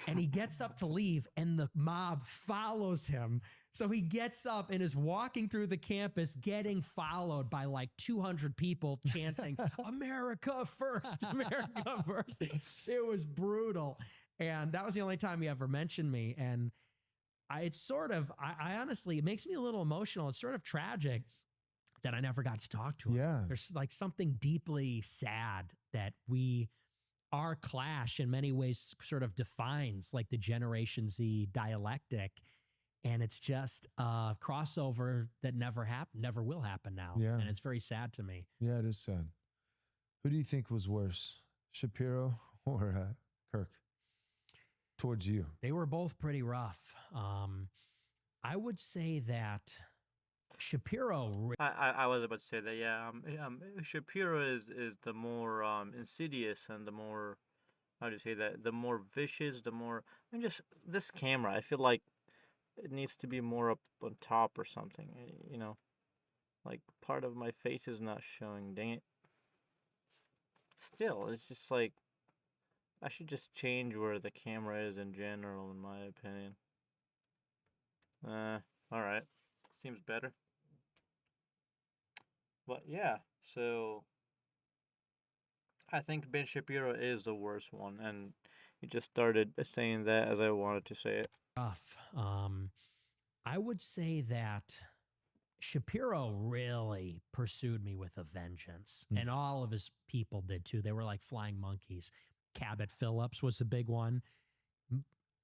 [SPEAKER 2] And he gets up to leave and the mob follows him. So he gets up and is walking through the campus getting followed by like 200 people chanting, America first, America first. It was brutal. And that was the only time he ever mentioned me. And it's sort of, I honestly, it makes me a little emotional. It's sort of tragic that I never got to talk to him.
[SPEAKER 3] Yeah.
[SPEAKER 2] There's like something deeply sad that our clash in many ways sort of defines like the Generation Z dialectic. And it's just a crossover that never happened, never will happen now.
[SPEAKER 3] Yeah.
[SPEAKER 2] And it's very sad to me.
[SPEAKER 3] Yeah, it is sad. Who do you think was worse, Shapiro or Kirk? Towards you.
[SPEAKER 2] They were both pretty rough. I would say that Shapiro.
[SPEAKER 1] I was about to say that, yeah. Shapiro is the more insidious and the more, how do you say that? The more vicious, the more. I mean, just this camera. I feel like it needs to be more up on top or something. You know, like part of my face is not showing. Dang it. Still, it's just like I should just change where the camera is in general, in my opinion. All right, seems better. But yeah, so I think Ben Shapiro is the worst one, and you just started saying that as I wanted to say it.
[SPEAKER 2] Rough. I would say that Shapiro really pursued me with a vengeance, and all of his people did too. They were like flying monkeys. Cabot Phillips was a big one.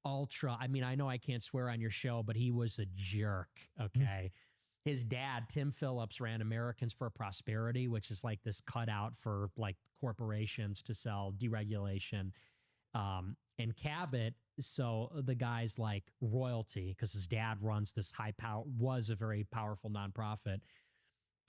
[SPEAKER 2] Ultra. I mean, I know I can't swear on your show, but he was a jerk. Okay. His dad, Tim Phillips, ran Americans for Prosperity, which is like this cutout for like corporations to sell deregulation. And Cabot, so the guy's like royalty because his dad runs this was a very powerful nonprofit.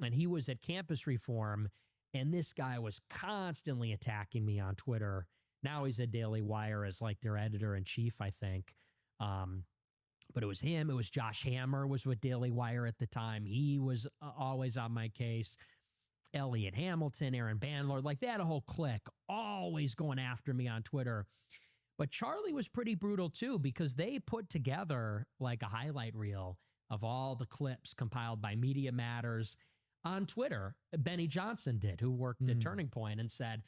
[SPEAKER 2] And he was at Campus Reform, and this guy was constantly attacking me on Twitter. Now he's at Daily Wire as like their editor-in-chief, I think. But it was him. It was Josh Hammer was with Daily Wire at the time. He was always on my case. Elliot Hamilton, Aaron Bandler, like they had a whole clique always going after me on Twitter. But Charlie was pretty brutal too because they put together like a highlight reel of all the clips compiled by Media Matters on Twitter. Benny Johnson did, who worked at Turning Point, and said,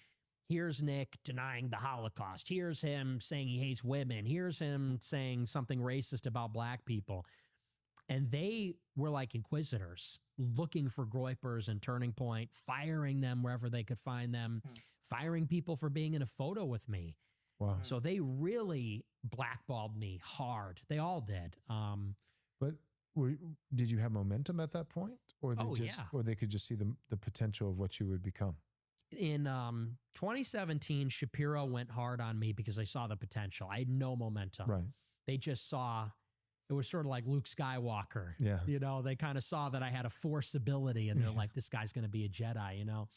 [SPEAKER 2] here's Nick denying the Holocaust. Here's him saying he hates women. Here's him saying something racist about black people. And they were like inquisitors looking for Groypers and Turning Point, firing them wherever they could find them, firing people for being in a photo with me.
[SPEAKER 3] Wow.
[SPEAKER 2] So they really blackballed me hard. They all did.
[SPEAKER 3] But did you have momentum at that point? Or or they could just see the potential of what you would become?
[SPEAKER 2] In 2017, Shapiro went hard on me because I saw the potential. I had no momentum.
[SPEAKER 3] Right.
[SPEAKER 2] They just saw, it was sort of like Luke Skywalker.
[SPEAKER 3] Yeah.
[SPEAKER 2] You know, they kind of saw that I had a force ability and they're like, this guy's going to be a Jedi, you know?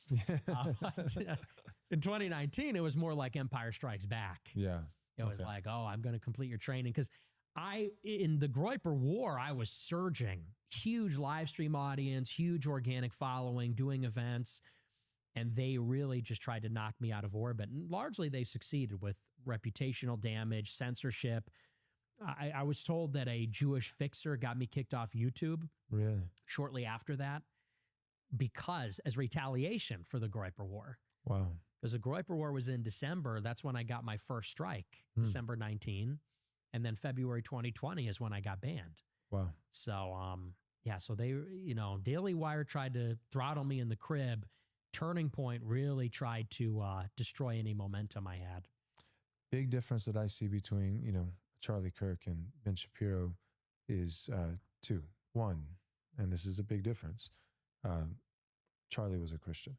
[SPEAKER 2] In 2019, it was more like Empire Strikes Back.
[SPEAKER 3] Yeah.
[SPEAKER 2] It was like, oh, I'm going to complete your training. Because in the Groyper War, I was surging. Huge live stream audience, huge organic following, doing events. And they really just tried to knock me out of orbit. And largely they succeeded with reputational damage, censorship. I was told that a Jewish fixer got me kicked off YouTube
[SPEAKER 3] Really?
[SPEAKER 2] shortly after that because as retaliation for the Groyper War.
[SPEAKER 3] Wow.
[SPEAKER 2] Because the Groyper War was in December. That's when I got my first strike, December 19. And then February 2020 is when I got banned.
[SPEAKER 3] Wow.
[SPEAKER 2] So, yeah, so they, Daily Wire tried to throttle me in the crib. Turning Point really tried to destroy any momentum I had.
[SPEAKER 3] Big difference that I see between, Charlie Kirk and Ben Shapiro is two. One, and this is a big difference. Charlie was a Christian.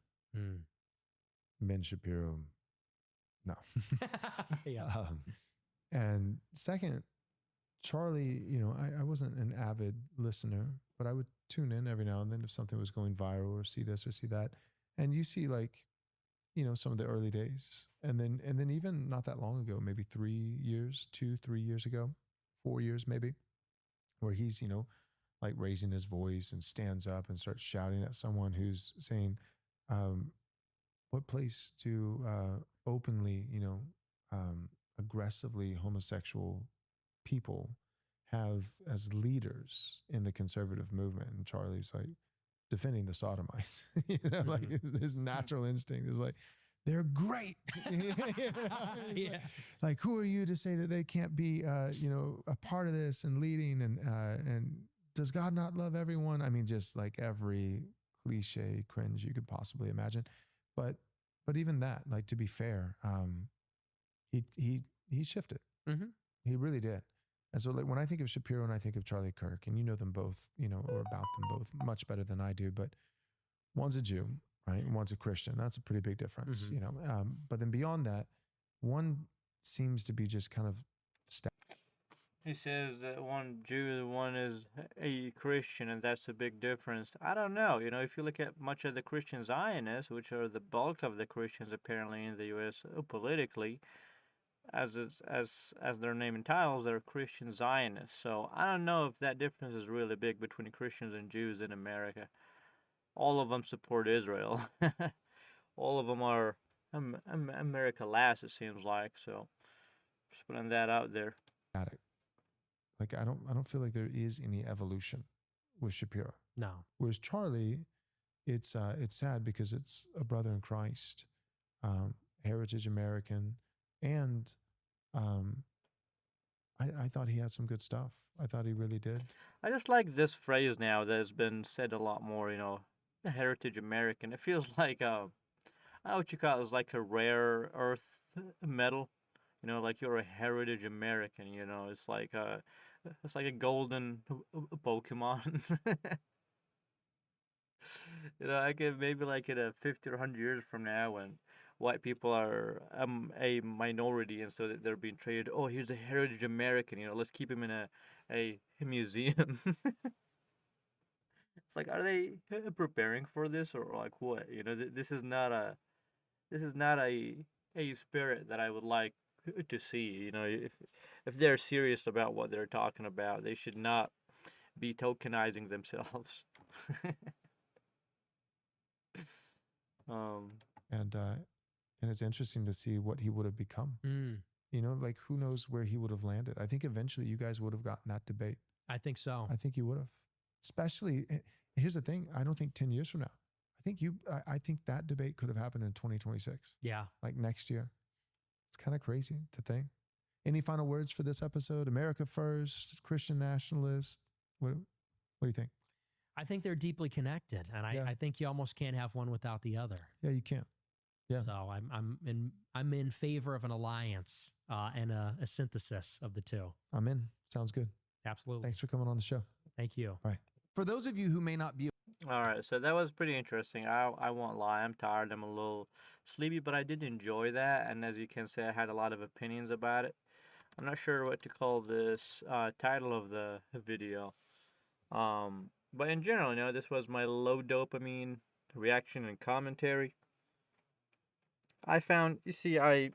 [SPEAKER 3] Ben Shapiro, no.
[SPEAKER 2] Yeah.
[SPEAKER 3] And second, Charlie, I wasn't an avid listener, but I would tune in every now and then if something was going viral or see this or see that. And you see some of the early days. And then even not that long ago, maybe 3 years, 2, 3 years ago, 4 years maybe, where he's, like raising his voice and stands up and starts shouting at someone who's saying, what place do openly, aggressively homosexual people have as leaders in the conservative movement? And Charlie's like defending the sodomites, like his natural instinct is like, they're great.
[SPEAKER 2] Yeah.
[SPEAKER 3] Like, who are you to say that they can't be, a part of this and leading? And does God not love everyone? I mean, just like every cliche cringe you could possibly imagine. But even that, like, to be fair, he shifted. He really did. And so, like, when I think of Shapiro and I think of Charlie Kirk, and you know them both, or about them both much better than I do, but one's a Jew, right? And one's a Christian. That's a pretty big difference, But then beyond that, one seems to be just kind of
[SPEAKER 1] He says that one Jew, one is a Christian, and that's a big difference. I don't know. If you look at much of the Christian Zionists, which are the bulk of the Christians apparently in the U.S. Politically, as their name entitles, they're Christian Zionists. So I don't know if that difference is really big between Christians and Jews in America. All of them support Israel. All of them are America last, it seems like. So just putting that out there.
[SPEAKER 3] static. Like, I don't feel like there is any evolution with Shapiro.
[SPEAKER 2] No.
[SPEAKER 3] Whereas Charlie, it's sad because it's a brother in Christ, heritage American, and I thought he had some good stuff. I thought he really did.
[SPEAKER 1] I just like this phrase now that has been said a lot more, heritage American. It feels like I don't know what you call it, is like a rare earth metal. Like you're a heritage American, it's like a golden Pokemon. I could maybe like in a 50 or 100 years from now when white people are a minority and so that they're being treated, oh, here's a heritage American, let's keep him in a museum. It's like, are they preparing for this or like what? This is not a spirit that I would like to see. If they're serious about what they're talking about, they should not be tokenizing themselves.
[SPEAKER 3] And it's interesting to see what he would have become. Like, who knows where he would have landed. I think eventually you guys would have gotten that debate.
[SPEAKER 2] I think so.
[SPEAKER 3] I think you would have. Especially, here's the thing, I don't think 10 years from now. I think that debate could have happened in 2026.
[SPEAKER 2] Yeah.
[SPEAKER 3] Like next year. It's kind of crazy to think. Any final words for this episode? America first, Christian nationalist. What do you think?
[SPEAKER 2] I think they're deeply connected, and I think you almost can't have one without the other.
[SPEAKER 3] Yeah, you can't. Yeah.
[SPEAKER 2] So I'm in favor of an alliance and a synthesis of the two.
[SPEAKER 3] I'm in. Sounds good.
[SPEAKER 2] Absolutely.
[SPEAKER 3] Thanks for coming on the show.
[SPEAKER 2] Thank you.
[SPEAKER 3] All right.
[SPEAKER 4] For those of you who may not be
[SPEAKER 1] All right, so that was pretty interesting. I won't lie, I'm tired. I'm a little sleepy, but I did enjoy that. And as you can see, I had a lot of opinions about it. I'm not sure what to call this title of the video. But in general, this was my low dopamine reaction and commentary. I found, you see, I'm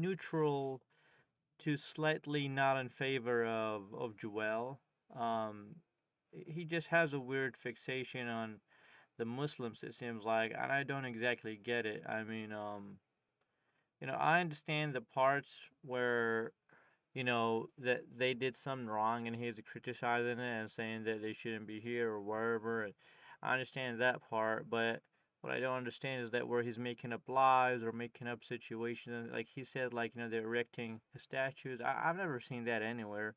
[SPEAKER 1] neutral to slightly not in favor of Joel. He just has a weird fixation on the Muslims, it seems like, and I don't exactly get it. I mean, I understand the parts where that they did something wrong and he's criticizing it and saying that they shouldn't be here or wherever. And I understand that part, but what I don't understand is that where he's making up lies or making up situations, like he said, like they're erecting statues. I've never seen that anywhere.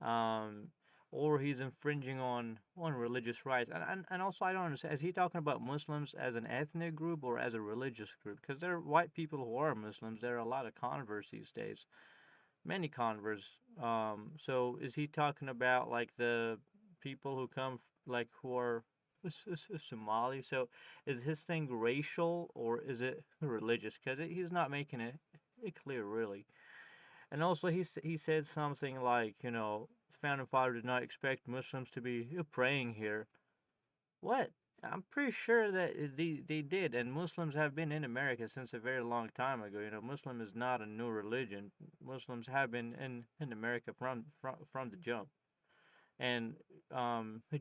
[SPEAKER 1] Um, or he's infringing on religious rights. And also I don't understand. Is he talking about Muslims as an ethnic group or as a religious group? Because there are white people who are Muslims. There are a lot of converts these days, many converts. So is he talking about like the people who come like who are Somali? So is his thing racial or is it religious? Because he's not making it clear really. And also he said something like founding father did not expect Muslims to be praying here. What? I'm pretty sure that they did, and Muslims have been in America since a very long time ago. Muslim is not a new religion. Muslims have been in America from the jump. And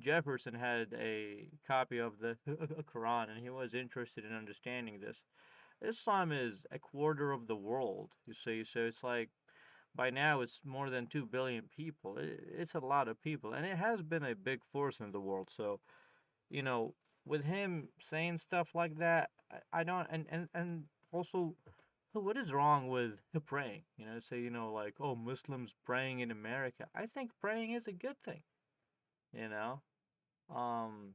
[SPEAKER 1] Jefferson had a copy of the Quran, and he was interested in understanding this. Islam is a quarter of the world, you see, so it's like by now it's more than 2 billion people. It's a lot of people, and it has been a big force in the world. So you know, with him saying stuff like that, I don't, and also, what is wrong with praying? Say, like, oh, Muslims praying in America. I think praying is a good thing, you know? Um,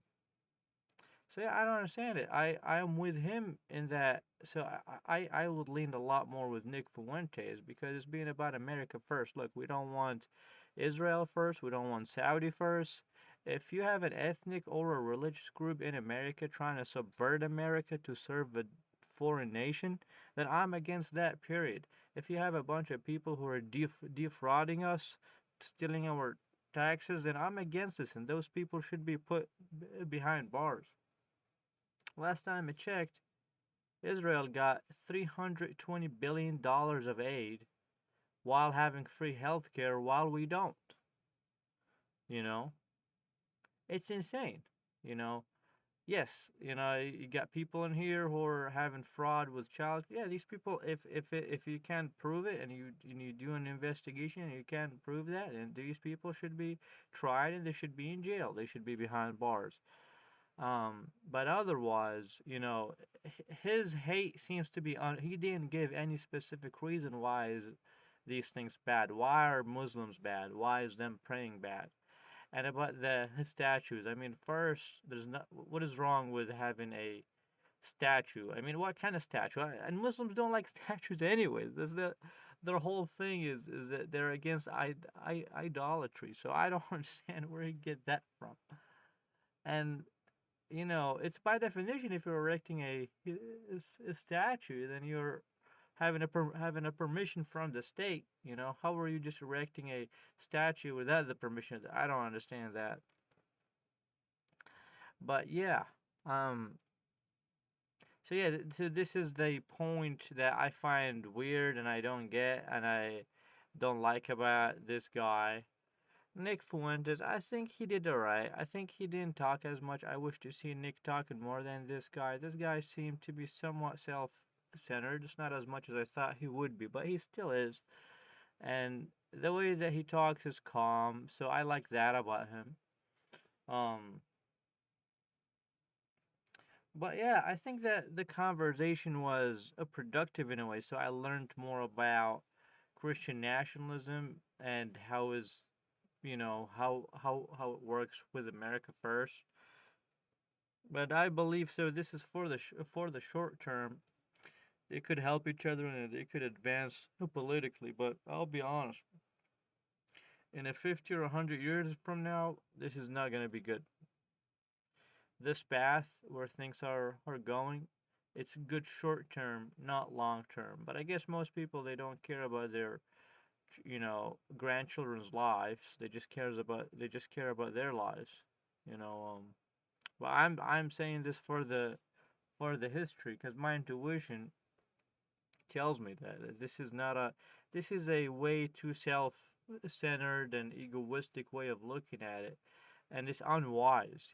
[SPEAKER 1] so yeah, I don't understand it. I am with him in that. So I would lean a lot more with Nick Fuentes because it's being about America first. Look, we don't want Israel first. We don't want Saudi first. If you have an ethnic or a religious group in America trying to subvert America to serve a foreign nation, then I'm against that. Period. If you have a bunch of people who are defrauding us, stealing our taxes, then I'm against this, and those people should be put behind bars. Last time I checked, Israel got $320 billion of aid while having free healthcare while we don't. You know? It's insane. You know? Yes, you got people in here who are having fraud with child. Yeah, these people, if you can't prove it and you do an investigation and you can't prove that, then these people should be tried and they should be in jail. They should be behind bars. But otherwise, his hate seems to be he didn't give any specific reason why is these things bad. Why are Muslims bad? Why is them praying bad? And about the statues, I mean, first, there's not what is wrong with having a statue? I mean, what kind of statue? And Muslims don't like statues anyway. This is their whole thing is that they're against idolatry. So I don't understand where you get that from. And it's by definition, if you're erecting a statue, then you're having a permission from the state. How are you just erecting a statue without the permission? I don't understand that. But yeah, um, so yeah, so this is the point that I find weird and I don't get and I don't like about this guy. Nick Fuentes, I think he did alright. I think he didn't talk as much. I wish to see Nick talking more than this guy. This guy seemed to be somewhat self-centered. It's not as much as I thought he would be, but he still is. And the way that he talks is calm, so I like that about him. Um, but yeah, I think that the conversation was productive in a way. So I learned more about Christian nationalism and how it works with America first. But I believe so. This is for the short term. They could help each other and they could advance politically. But I'll be honest, in a 50 or 100 years from now, this is not gonna be good. This path where things are going, it's good short term, not long term. But I guess most people they don't care about their grandchildren's lives. They just care about their lives. You know, but I'm saying this for the history because my intuition tells me that this is not a this is a way too self-centered and egoistic way of looking at it, and it's unwise.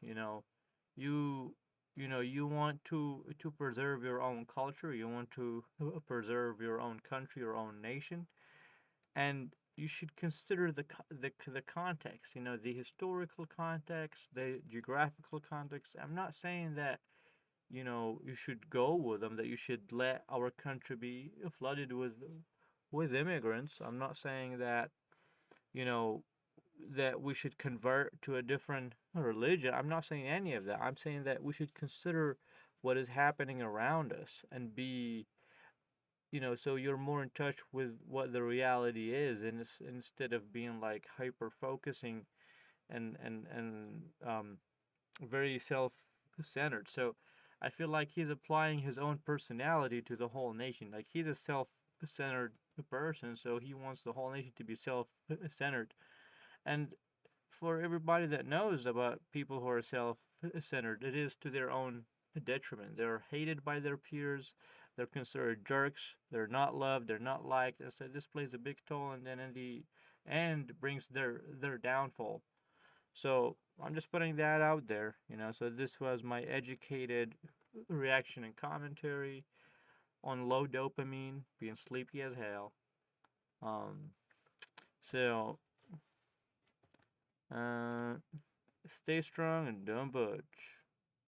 [SPEAKER 1] You you want to preserve your own culture, you want to preserve your own country, your own nation, and you should consider the context, the historical context, the geographical context. I'm not saying that you should go with them, that you should let our country be flooded with immigrants. I'm not saying that you know that we should convert to a different religion. I'm not saying any of that. I'm saying that we should consider what is happening around us and be, so you're more in touch with what the reality is, and instead of being like hyper focusing and very self centered. So I feel like he's applying his own personality to the whole nation. Like he's a self centered person, so he wants the whole nation to be self centered. And for everybody that knows about people who are self centered, it is to their own detriment. They're hated by their peers, they're considered jerks, they're not loved, they're not liked. And so this plays a big toll, and then in the end brings their downfall. So I'm just putting that out there. So this was my educated reaction and commentary on low dopamine, being sleepy as hell. Um, so uh, stay strong and don't budge.